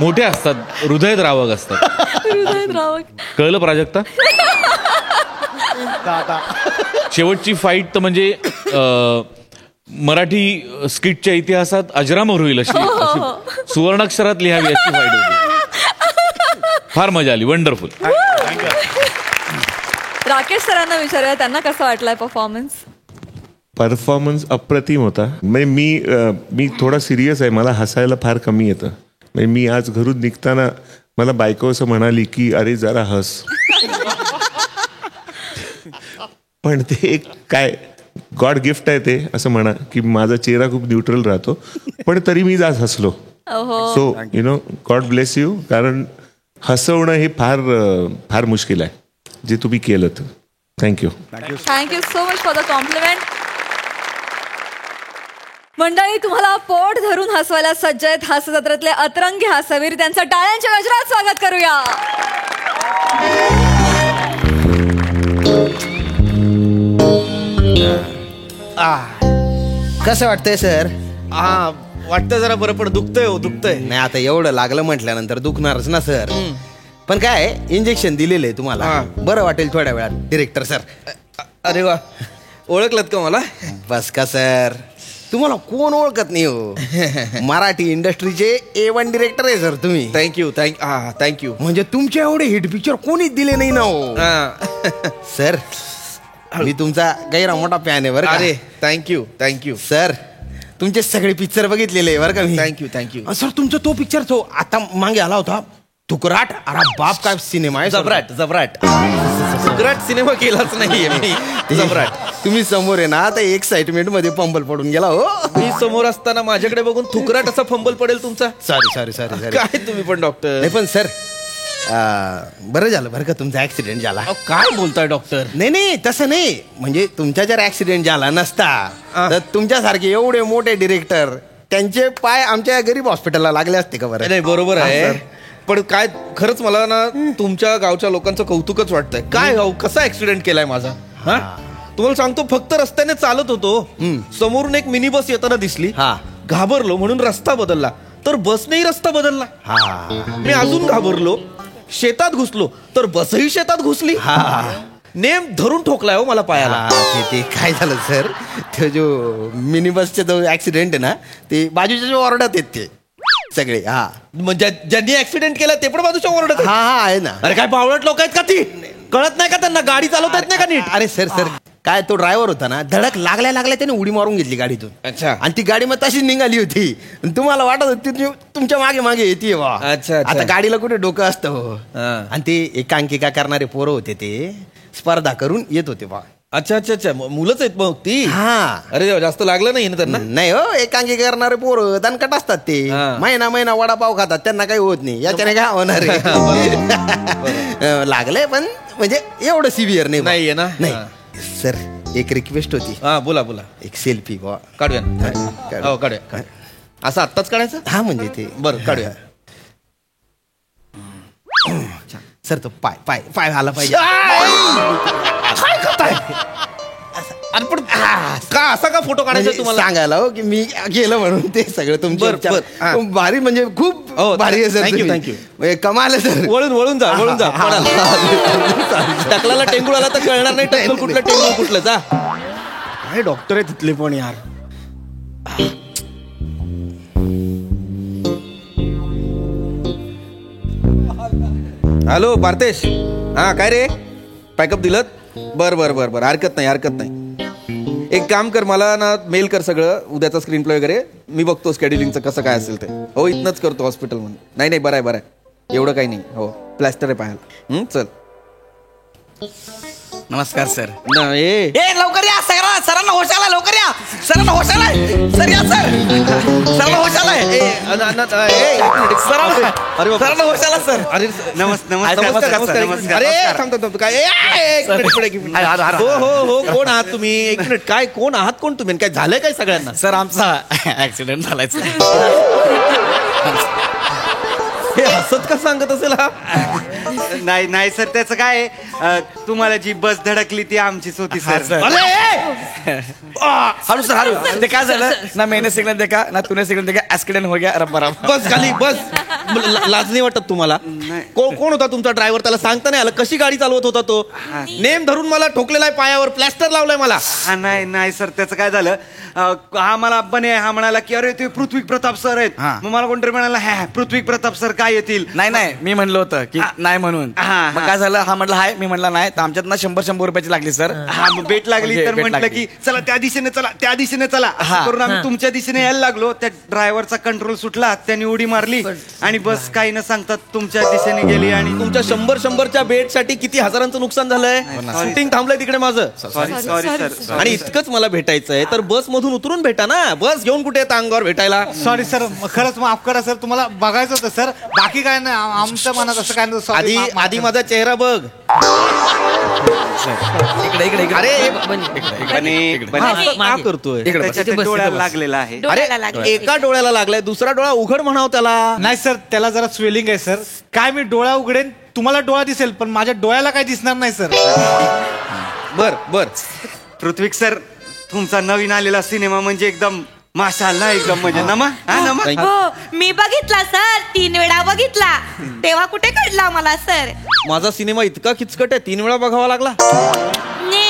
[SPEAKER 12] मोठ्या असतात, हृदयात रावक असतात. कळलं प्राजक्ता? शेवटची फाईट तर म्हणजे मराठी स्किटच्या इतिहासात अजरामर होईल अशी सुवर्णाक्षरात लिहावी अशी फाईट होती. फार मजा आली. वंडरफुल.
[SPEAKER 1] राकेश सरांना विचारूया, त्यांना कसं वाटलंय
[SPEAKER 13] परफॉर्मन्स अप्रतिम होता. म्हणजे मी थोडा सिरियस आहे, मला हसायला फार कमी येतं. म्हणजे मी आज घरून निघताना मला बायको असं म्हणाली की अरे जरा हस. पण ते एक काय गॉड गिफ्ट आहे ते, असं म्हणा की माझा चेहरा खूप न्यूट्रल राहतो, पण तरी मी आज हसलो. So you know, God bless you. कारण हसवणं हे फार फार मुश्किल आहे, जे तुम्ही केलं. Thank you.
[SPEAKER 1] Thank you so much for the compliment. मंडळी, तुम्हाला पोट धरून हसवायला सज्ज आहेत हास्य जत्रेतले अतरंगी हास्यवीर. त्यांचं टाळ्यांच्या गजरात स्वागत करूया.
[SPEAKER 5] कसं वाटतंय सर?
[SPEAKER 2] वाटतं जरा बरं, पण दुखतंय.
[SPEAKER 5] नाही, आता एवढं लागलं म्हटल्यानंतर दुखणारच ना सर. पण काय इंजेक्शन दिलेलं आहे तुम्हाला, बरं वाटेल थोड्या वेळात. Director sir.
[SPEAKER 2] अरे वा, ओळखलत का मला?
[SPEAKER 5] बस का सर, तुम्हाला कोण ओळखत नाही हो. मराठी इंडस्ट्रीचे A1 डिरेक्टर आहे सर तुम्ही.
[SPEAKER 2] थँक्यू.
[SPEAKER 5] म्हणजे तुमच्या एवढे हिट पिक्चर कोणीच दिले नाही ना हो. सर, मी तुमचा गैरा मोठा फॅन आहे बरं.
[SPEAKER 2] अरे थँक्यू
[SPEAKER 5] सर. तुमचे सगळे पिक्चर बघितलेले बरं का मी.
[SPEAKER 2] थँक्यू.
[SPEAKER 5] सर, तुमचा तो पिक्चर तो आता मागे आला होता, तुकराट. अरे बाप, काय सिनेमा आहे.
[SPEAKER 2] जबराट सिनेमा केलाच नाहीये मी.
[SPEAKER 5] जबराट. तुम्ही समोर आहे ना, आता एक्साइटमेंट मध्ये पंबल पडून गेला हो.
[SPEAKER 2] मी समोर असताना माझ्याकडे बघून थुकराट असा फंबल पडेल तुमचा.
[SPEAKER 5] सॉरी.
[SPEAKER 2] काय तुम्ही पण डॉक्टर.
[SPEAKER 5] नाही पण सर, बरं झालं बरं का तुमचा ऍक्सिडेंट झाला.
[SPEAKER 2] काय बोलताय डॉक्टर?
[SPEAKER 5] नाही तसं नाही. म्हणजे तुमचा जर ऍक्सिडेंट झाला नसता तर तुमच्यासारखे एवढे मोठे डिरेक्टर, त्यांचे पाय आमच्या गरीब हॉस्पिटलला लागले असते का बरं?
[SPEAKER 2] नाही, बरोबर आहे. पण काय खरंच मला ना तुमच्या गावच्या लोकांचं कौतुकच वाटतंय. काय गाव, कसा ऍक्सिडेंट केलाय माझा. तुम्हाला सांगतो, फक्त रस्त्याने चालत होतो, समोरून एक मिनी बस येताना दिसली, घाबरलो म्हणून रस्ता बदलला, तर बसनेही रस्ता बदलला. मी अजून घाबरलो, शेतात घुसलो, तर बसही शेतात घुसली. नेम धरून ठोकलाय हो मला पायाला.
[SPEAKER 5] ते काय झालं सर, ते जो मिनी बसचा जो ऍक्सिडेंट आहे ना, ते बाजूच्या जो वॉर्डात येत ते सगळे.
[SPEAKER 2] म्हणजे ज्यांनी ऍक्सिडेंट केला ते पण बाजूच्या वॉर्डात
[SPEAKER 5] आहे ना.
[SPEAKER 2] अरे काय बावळट लोक आहेत का ती? कळत नाही का त्यांना? गाडी चालवता येत नाही का नीट?
[SPEAKER 5] अरे सर, काय तो ड्रायव्हर होता ना, धडक लागल्या त्याने उडी मारून घेतली गाडीतून.
[SPEAKER 2] अच्छा.
[SPEAKER 5] आणि ती गाडी मग तशीच निघाली होती. तुम्हाला वाटत होती तुमच्या मागे येते वा.
[SPEAKER 2] अच्छा.
[SPEAKER 5] आता गाडीला कुठे डोकं असतं हो. आणि ते एकांकिका करणारे पोरं होते, ते स्पर्धा करून येत होते बा.
[SPEAKER 2] अच्छा. मुलंच आहेत मग ती. अरे जास्त लागलं नाही ना त्यांना?
[SPEAKER 5] नाही हो, एकांकिका करणारे पोरं दणकट असतात ते. महिना वडापाव खातात, त्यांना काही होत नाही. याच्याने काय होणार आहे. लागलंय पण म्हणजे एवढं सिव्हिअर
[SPEAKER 2] नाही ना.
[SPEAKER 5] नाही सर, एक रिक्वेस्ट होती.
[SPEAKER 2] बोला. एक
[SPEAKER 5] सेल्फी
[SPEAKER 2] काढूया. असं आत्ताच काढायचं?
[SPEAKER 5] म्हणजे ते
[SPEAKER 2] बरं, काढूया.
[SPEAKER 5] सर, तो पाय आला पाहिजे.
[SPEAKER 2] काय करताय? अरे पण का असा का फोटो काढायचा तुम्हाला?
[SPEAKER 5] सांगायला हो की मी गेलं म्हणून ते सगळं तुमचं भारी, म्हणजे खूप भारी आहे सर.
[SPEAKER 2] थँक्यू.
[SPEAKER 5] कमाल आहे सर.
[SPEAKER 2] वळून जा. टकलाला टेंगुळ आला तर कळणार नाही टकल कुठलं टेंगुळ कुठलं. जा.
[SPEAKER 5] काय डॉक्टर आहे तिथले पण यार.
[SPEAKER 2] हॅलो पार्थेश. काय रे, पॅकअप दिलं? बरं. हरकत नाही. एक काम कर, मला ना मेल कर सगळं उद्याचा स्क्रीन प्ले वगैरे. मी बघतो स्केड्युलिंगचं कसं काय असेल ते. हो, इथनंच करतो हॉस्पिटलमध्ये. नाही बरं आहे. एवढं काही नाही. हो, प्लॅस्टर आहे पायाला. चल.
[SPEAKER 5] नमस्कार सर.
[SPEAKER 2] लवकर या,
[SPEAKER 5] सरांना होश आला, लवकर या. सरांना होश आलाय. सर या सर. सरांना होश आलाय. सरांना होश आला सर. अरे नमस्कार. अरे थांब काय हो कोण आहात तुम्ही? एक मिनिट, काय कोण आहात? कोण तुम्ही? काय झालंय काय सगळ्यांना?
[SPEAKER 6] सर आमचा ऍक्सिडेंट झालाय.
[SPEAKER 5] हे हसत का सांगत असेल हा?
[SPEAKER 14] नाही सर, त्याचं काय तुम्हाला जी बस धडकली ती आमचीच होती सर.
[SPEAKER 6] हारू सर हारू. ते काय झालं ना, मैंने सिग्नल देखा ना तूने सिग्नल देखा, ऍक्सिडेंट हो गया.
[SPEAKER 5] बस खाली बस. लाज नाही वाटत तुम्हाला? कोण होता तुमचा ड्रायव्हर? त्याला सांगता नाही आलं? कशी गाडी चालवत होता तो? नेम धरून मला ठोकलेला आहे पायावर, प्लॅस्टर लावलाय मला.
[SPEAKER 14] नाही सर, त्याचं काय झालं, हा मला बने हा म्हणाला की अरे ते पृथ्वी प्रताप सर आहेत. मग मला कोणतरी म्हणाला हा पृथ्वी प्रताप सर काय येतील.
[SPEAKER 6] नाही मी म्हणलं होतं की नाही म्हणून. मग काय झालं, हा म्हटलं हाय, मी म्हणला नाही. तर आमच्यात ना 100 रुपयाची लागली सर.
[SPEAKER 14] मग बेट लागली तर म्हटलं की चला त्या दिशेने चला असं करून आम्ही तुमच्या दिशेने यायला लागलो. त्या ड्रायव्हरचा कंट्रोल सुटला, त्याने उडी मारली आणि बस काही न सांगता तुमच्या दिशेने गेली. आणि
[SPEAKER 5] तुमच्या 100च्या बेट साठी किती हजारांचं नुकसान झालंय. शूटिंग थांबलंय तिकडे माझं.
[SPEAKER 14] Sorry sir.
[SPEAKER 5] आणि इतकंच मला भेटायचंय तर बस मधून उतरून भेटा ना. बस घेऊन कुठे येतं अंगावर भेटायला?
[SPEAKER 15] सॉरी सर, खरंच माफ करा सर, तुम्हाला बघायचं होतं सर, बाकी काय नाही. आमच्या मनात असं काय नाही.
[SPEAKER 5] आधी माझा चेहरा बघ.
[SPEAKER 6] इकडे
[SPEAKER 5] अरे करतोय
[SPEAKER 14] डोळ्याला लागलेला आहे.
[SPEAKER 5] अरे एका डोळ्याला लागलाय, दुसरा डोळा उघड म्हणाव त्याला.
[SPEAKER 15] नाही सर, त्याला जरा स्वेलिंग आहे सर. काय मी डोळा उघडेन, तुम्हाला डोळा दिसेल पण माझ्या डोळ्याला काय दिसणार नाही सर.
[SPEAKER 5] बर
[SPEAKER 14] पृथ्वी सर, तुमचा नवीन आलेला सिनेमा म्हणजे एकदम माशाल्लाह, एकदम म्हणजे नमा.
[SPEAKER 16] हो, मी बघितला सर, 3 वेळा बघितला. तेव्हा कुठे कळला मला सर.
[SPEAKER 5] माझा सिनेमा इतका किचकट आहे, 3 वेळा बघावा लागला.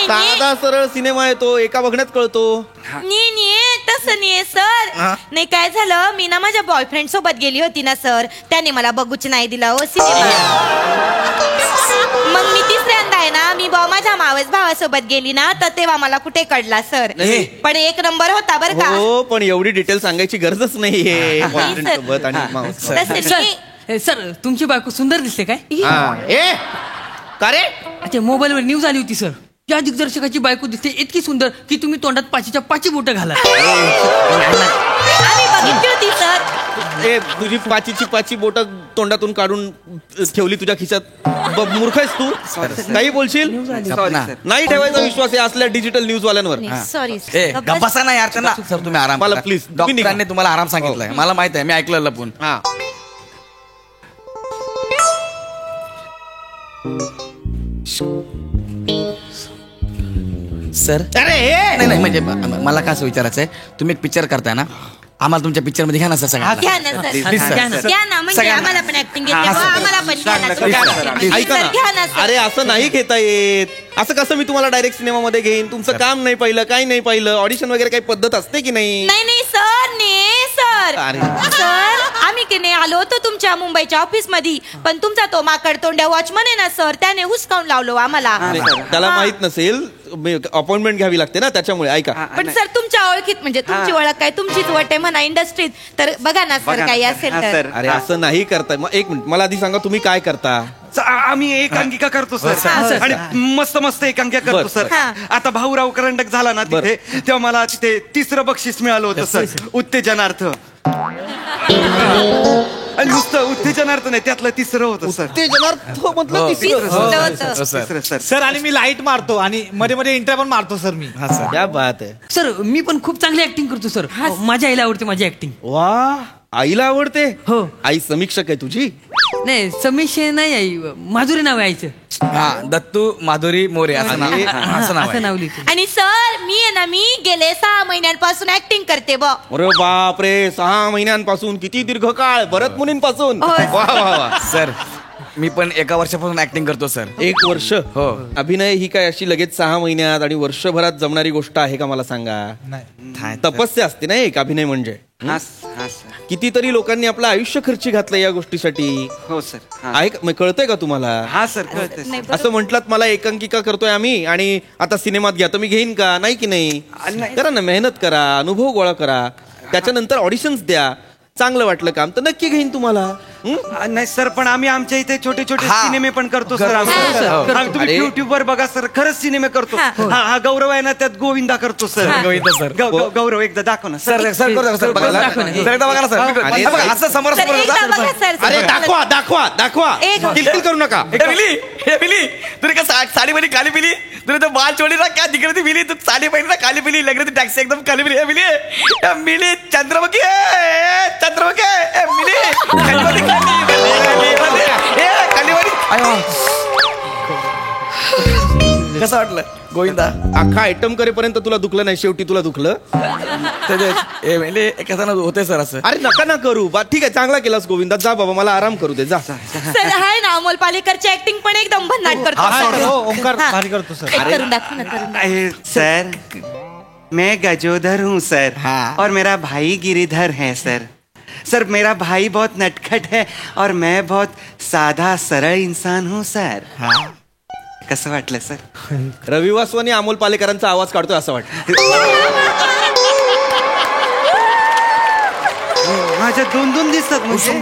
[SPEAKER 5] साधा सरळ सिनेमा आहे तो, एका बघण्यात कळतो.
[SPEAKER 16] तसं नाही सर. नाही काय झालं, मी ना माझ्या बॉयफ्रेंड सोबत गेली होती ना सर, त्याने मला बघूच नाही दिला हो सिनेमा. मग मी तिसऱ्यांदा आहे ना, मी माझ्या मावस भावासोबत गेली ना, तर तेव्हा मला कुठे कळला सर. पण 1 नंबर होता बरं का.
[SPEAKER 5] हो, पण एवढी डिटेल सांगायची गरजच नाहीये.
[SPEAKER 4] सर तुमची बायको सुंदर दिसते काय?
[SPEAKER 5] का रे?
[SPEAKER 4] अच्छा, मोबाईलवर न्यूज आली होती सर. या दिग्दर्शकाची बायको दिसते इतकी सुंदर की तुम्ही तोंडात 5च्या 5 बोटं घाला.
[SPEAKER 16] आम्ही बघितली होती सर.
[SPEAKER 5] तुझी 5ची बोटं तोंडातून काढून ठेवली तुझ्या खिशात. मूर्ख आहेस तू. काही बोलशील? नाही ठेवायचा विश्वास आहे असल्या डिजिटल न्यूज वाल्यांवर.
[SPEAKER 16] सॉरी
[SPEAKER 6] बसा ना यार. सर तुम्ही आराम
[SPEAKER 5] मला प्लीज.
[SPEAKER 6] डॉक्टरांनी तुम्हाला आराम सांगितलंय. मला माहित आहे, मी ऐकलं लपून. सर
[SPEAKER 5] अरे
[SPEAKER 6] नाही म्हणजे मला काय असं विचारायचं आहे, तुम्ही एक पिक्चर करताय ना, आम्हाला तुमच्या पिक्चर मध्ये घ्या ना सर.
[SPEAKER 16] घ्या ना सर, घ्या ना. म्हणजे आम्हाला पण ऍक्टिंग येते, आम्हाला पण घ्या ना सर.
[SPEAKER 5] ऐका ना. अरे असं नाही घेता येत. असं कसं मी तुम्हाला डायरेक्ट सिनेमामध्ये घेईन? तुमचं काम नाही पाहिलं, काही नाही पाहिलं. ऑडिशन वगैरे काही पद्धत असते की नाही?
[SPEAKER 16] नाही सर. सर आम्ही की नाही आलो होतो तुमच्या मुंबईच्या ऑफिस मध्ये, पण तुमचा तो माकड तोंड्या वॉचमन आहे ना सर, त्याने हुसकावून लावलो आम्हाला.
[SPEAKER 5] त्याला माहित नसेल, अपॉइंटमेंट घ्यावी लागते ना, त्याच्यामुळे. ऐका
[SPEAKER 16] पण सर तुमच्या ओळखीत म्हणजे तुमची ओळख काय, तुमचीच वट आहे म्हणा इंडस्ट्रीत, तर बघा ना सर काही असेल तर.
[SPEAKER 5] अरे असं नाही करताय. मग एक मिनिट, मला आधी सांगा तुम्ही काय करता?
[SPEAKER 14] आम्ही एकांकिका करतो सर, आणि मस्त एकांकिका करतो सर. आता भाऊराव करंडक झाला ना तिथे, तेव्हा मला तिथे 3रं बक्षीस मिळालं होतं सर, उत्तेजनार्थ. नुसतं उत्तेजनार्थ नाही, त्यातलं 3रं होतं सर.
[SPEAKER 15] सर आणि मी लाईट मारतो आणि मध्ये मध्ये इंटर पण मारतो सर मी.
[SPEAKER 5] क्या बात आहे
[SPEAKER 4] सर. मी पण खूप चांगली ऍक्टिंग करतो सर. माझ्या आईला आवडते माझी ऍक्टिंग.
[SPEAKER 5] वा, आईला आवडते?
[SPEAKER 4] हो.
[SPEAKER 5] आई समीक्षक आहे तुझी?
[SPEAKER 4] नाही समीक्षे नाही, आई माधुरी नाव आहे आईचं.
[SPEAKER 6] दत्तू माधुरी मोरे असं नाव
[SPEAKER 4] लिहितो.
[SPEAKER 16] आणि सर मी गेले 6 महिन्यांपासून ऍक्टिंग करते.
[SPEAKER 5] अरे बापरे, 6 महिन्यांपासून? किती दीर्घकाळ. भरत मुनींपासून. वा.
[SPEAKER 6] सर मी पण 1 वर्षापासून ऍक्टिंग करतो सर.
[SPEAKER 5] 1 वर्ष? हो. अभिनय ही काय अशी लगेच 6 महिन्यात आणि वर्षभरात जमणारी गोष्ट आहे का? मला सांगा. तपस्या असते ना एक अभिनय म्हणजे. कितीतरी लोकांनी आपलं आयुष्य खर्ची घातलं या गोष्टीसाठी.
[SPEAKER 14] हो सर.
[SPEAKER 5] आहे, कळतंय का तुम्हाला?
[SPEAKER 14] हा सर कळतंय.
[SPEAKER 5] असं म्हटलात मला एकांकिका करतोय आम्ही आणि आता सिनेमात घ्या, तर मी घेईन का? नाही की नाही? करा ना, मेहनत करा, अनुभव गोळा करा, त्याच्यानंतर ऑडिशन्स द्या. चांगलं वाटलं काम तर नक्की घेईन तुम्हाला.
[SPEAKER 14] नाही सर, पण आम्ही आमच्या इथे छोटे छोटे
[SPEAKER 6] हा.
[SPEAKER 14] सिनेमे पण करतो सर.
[SPEAKER 6] करतो,
[SPEAKER 14] आम्ही.
[SPEAKER 6] सर.
[SPEAKER 14] हा, तुम्ही
[SPEAKER 5] अरे.
[SPEAKER 14] युट्यूब वर बघा सर, खरंच सिनेमे करतो. हा गौरव आहे ना, त्यात गोविंदा करतो सर.
[SPEAKER 6] गोविंदा सर.
[SPEAKER 14] गौरव एकदा दाखव ना
[SPEAKER 6] सर सर करू सर बघायला सर एकदा बघा ना सर.
[SPEAKER 5] अरे,
[SPEAKER 6] बघा, असं समोर
[SPEAKER 16] सर, एकदा बघा, सर.
[SPEAKER 5] अरे दाखवा दाखवा दाखवा, किलकिल करू नका.
[SPEAKER 6] हे बिली तुला का साडी बनी काली पिली, तुला तो बाल चोडी ना क्या दिख रही थी बिली, तू साडी पहनी ना काली पिली, लग रही थी टैक्सी एकदम काली पिली. मिली चंद्रमुखी चंद्रमुखी मिली कसं वाटलं गोविंदा?
[SPEAKER 5] अख्खा आयटम करेपर्यंत तुला दुखलं नाही, शेवटी तुला दुखलं.
[SPEAKER 6] होते सर असं.
[SPEAKER 5] अरे नका ना करू बा. ठीक आहे, चांगला केलास गोविंदा. जा बाबा, मला आराम करू दे. जा.
[SPEAKER 16] सर आहे ना, अमोल पालेकरची ऍक्टिंग पण एकदम भन्नाट करतो.
[SPEAKER 15] ओंकार भारी करतो सर.
[SPEAKER 16] एक करून दाखव ना, करून दाखव.
[SPEAKER 14] सर, मैं गजोधर हूँ सर. और मेरा भाई गिरिधर है सर. सर, मेरा भाई बहुत नटखट है और मैं बहुत साधा सरळ इंसान हूँ सर. कसं वाटलं सर?
[SPEAKER 5] रवी वासवानी अमोल पालेकरांचा आवाज काढतोय असं वाटतं.
[SPEAKER 14] माझ्या दोन दिसतात म्हणजे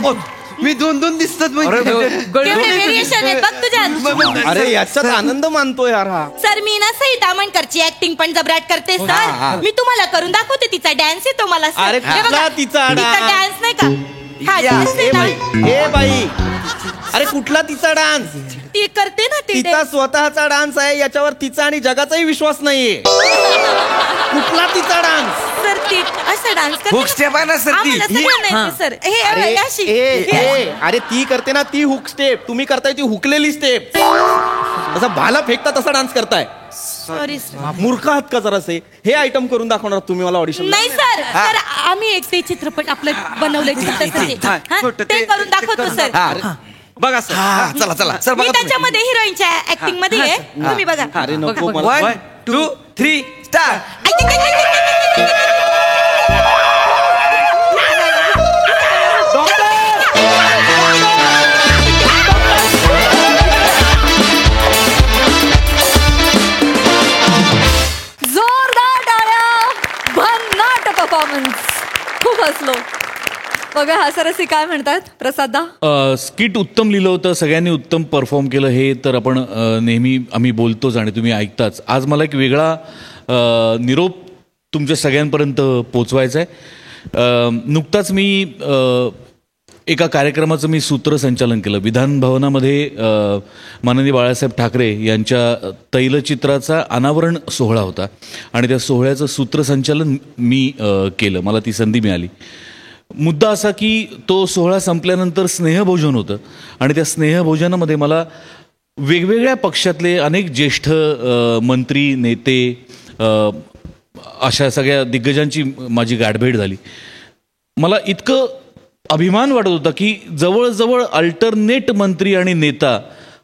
[SPEAKER 14] मी दोन दिसतात म्हणजे
[SPEAKER 16] केवढे व्हेरिएशन आहेत बघ तुझ्यात.
[SPEAKER 5] अरे याच्यात आनंद मानतोय यार हा.
[SPEAKER 16] सर, मी ना सई तामणकरची ऍक्टिंग पण जबराट करते सर. मी तुम्हाला करून दाखवते, तिचा डान्स येतो मला सर.
[SPEAKER 5] अरे
[SPEAKER 16] हे बघा,
[SPEAKER 5] कुठला तिचा
[SPEAKER 16] डान्स नाही का? हा dance आहे ना.
[SPEAKER 5] ए बाई, अरे कुठला तिचा डान्स?
[SPEAKER 16] ती करते ना ती
[SPEAKER 5] तिचा स्वतःचा डान्स आहे, याच्यावर तिचा आणि जगाचाही विश्वास नाहीये. कुठला तिचा डान्स?
[SPEAKER 16] सर, ती असा डान्स करते.
[SPEAKER 6] हुक स्टेप आहे ना सर ती.
[SPEAKER 16] आम्हाला सगळ्यांना येते, सर. हे
[SPEAKER 5] अरे
[SPEAKER 16] अशी.
[SPEAKER 5] अरे ती करते ना ती हुक स्टेप, तुम्ही करताय ती हुकलेली स्टेप. असा भाला फेकता तसा डान्स करताय.
[SPEAKER 16] Sorry sir.
[SPEAKER 5] मूर्ख आहात का जरासे? हे आयटम करून दाखवणार तुम्ही मला ऑडिशन?
[SPEAKER 16] नाही सर. सर, आम्ही एक ते चित्रपट आपलं बनवलंय ते करून दाखवतो सर.
[SPEAKER 14] बघा सर.
[SPEAKER 6] चला चला सर
[SPEAKER 16] मी त्याच्यामध्ये हिरोईनच्या ऍक्टिंग मध्ये आहे. तुम्ही बघा.
[SPEAKER 5] अरे नको
[SPEAKER 6] 1 2 3 स्टार्ट.
[SPEAKER 1] जोरदार टाळ्या. भन्नाट परफॉर्मन्स. खूप हसलो. बघा हास्यरसी काय म्हणतात प्रसादा?
[SPEAKER 12] स्किट उत्तम लिहिलं होतं, सगळ्यांनी उत्तम परफॉर्म केलं, हे तर आपण नेहमी आम्ही बोलतोच आणि तुम्ही ऐकताच. आज मला एक वेगळा निरोप तुमच्या सगळ्यांपर्यंत पोचवायचा आहे. नुकताच मी एका कार्यक्रमाचं मी सूत्रसंचालन केलं. विधान भवनामध्ये माननीय बाळासाहेब ठाकरे यांच्या तैलचित्राचा अनावरण सोहळा होता आणि त्या सोहळ्याचं सूत्रसंचालन मी केलं. मला ती संधी मिळाली. मुद्दा असा की तो सोहळा संपल्यानंतर स्नेहभोजन होतं आणि त्या स्नेहभोजनामध्ये मला वेगवेगळ्या पक्षातले अनेक ज्येष्ठ मंत्री, नेते, अशा सगळ्या दिग्गजांची माझी गाठभेट झाली. मला इतकं अभिमान वाटत होता की जवळजवळ अल्टरनेट मंत्री आणि नेता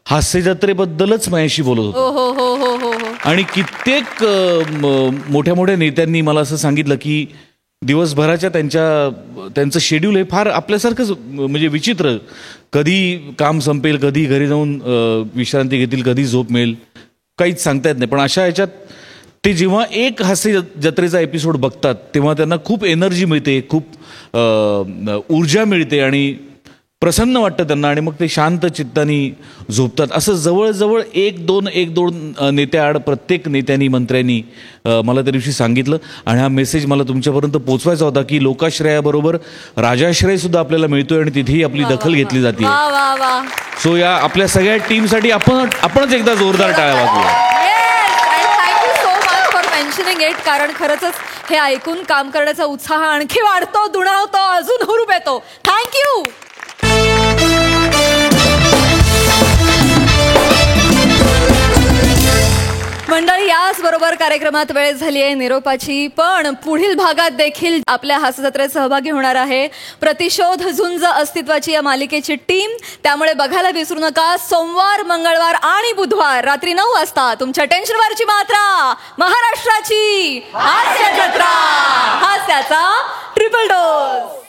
[SPEAKER 12] हास्य जत्रेबद्दलच माझ्याशी बोलत होते. आणि कित्येक मोठ्या मोठ्या नेत्यांनी मला असं सांगितलं की दिवसभराच्या त्यांचं शेड्यूल हे फार आपल्यासारखंच म्हणजे विचित्र. कधी काम संपेल, कधी घरी जाऊन विश्रांती घेतील, कधी झोप मिळेल, काहीच सांगता येत नाही. पण अशा ह्याच्यात ते जेव्हा एक हास्य जत्रेचा एपिसोड बघतात तेव्हा त्यांना खूप एनर्जी मिळते, खूप ऊर्जा मिळते आणि प्रसन्न वाटतं त्यांना आणि मग ते शांत चित्तानी झोपतात. असं जवळजवळ एक दोन नेत्याआड प्रत्येक नेत्यांनी, मंत्र्यांनी मला त्या दिवशी सांगितलं. आणि हा मेसेज मला तुमच्यापर्यंत पोचवायचा होता की लोकाश्रयाबरोबर राजाश्रय सुद्धा आपल्याला मिळतोय आणि तिथेही आपली दखल घेतली जाते. सो या आपल्या सगळ्या टीमसाठी आपणच एकदा जोरदार टाळ्या वाजवूया.
[SPEAKER 1] मेन्शनिंग इट, कारण खरंच हे ऐकून काम करण्याचा उत्साह आणखी वाढतो, दुणावतो, अजून हुरूप येतो. थँक्यू. मंडळी, याच बरोबर कार्यक्रमात वेळ झाली आहे निरोपाची. पण पुढील भागात देखील आपल्या हास्य जत्रेत सहभागी होणार आहे प्रतिशोध झुंज अस्तित्वाची या मालिकेची टीम. त्यामुळे बघायला विसरू नका. सोमवार, मंगळवार आणि बुधवार रात्री 9 वाजता तुमच्या टेन्शनवरची मात्रा, महाराष्ट्राची हास्य जत्रा, हास्याचा ट्रिपल डोस.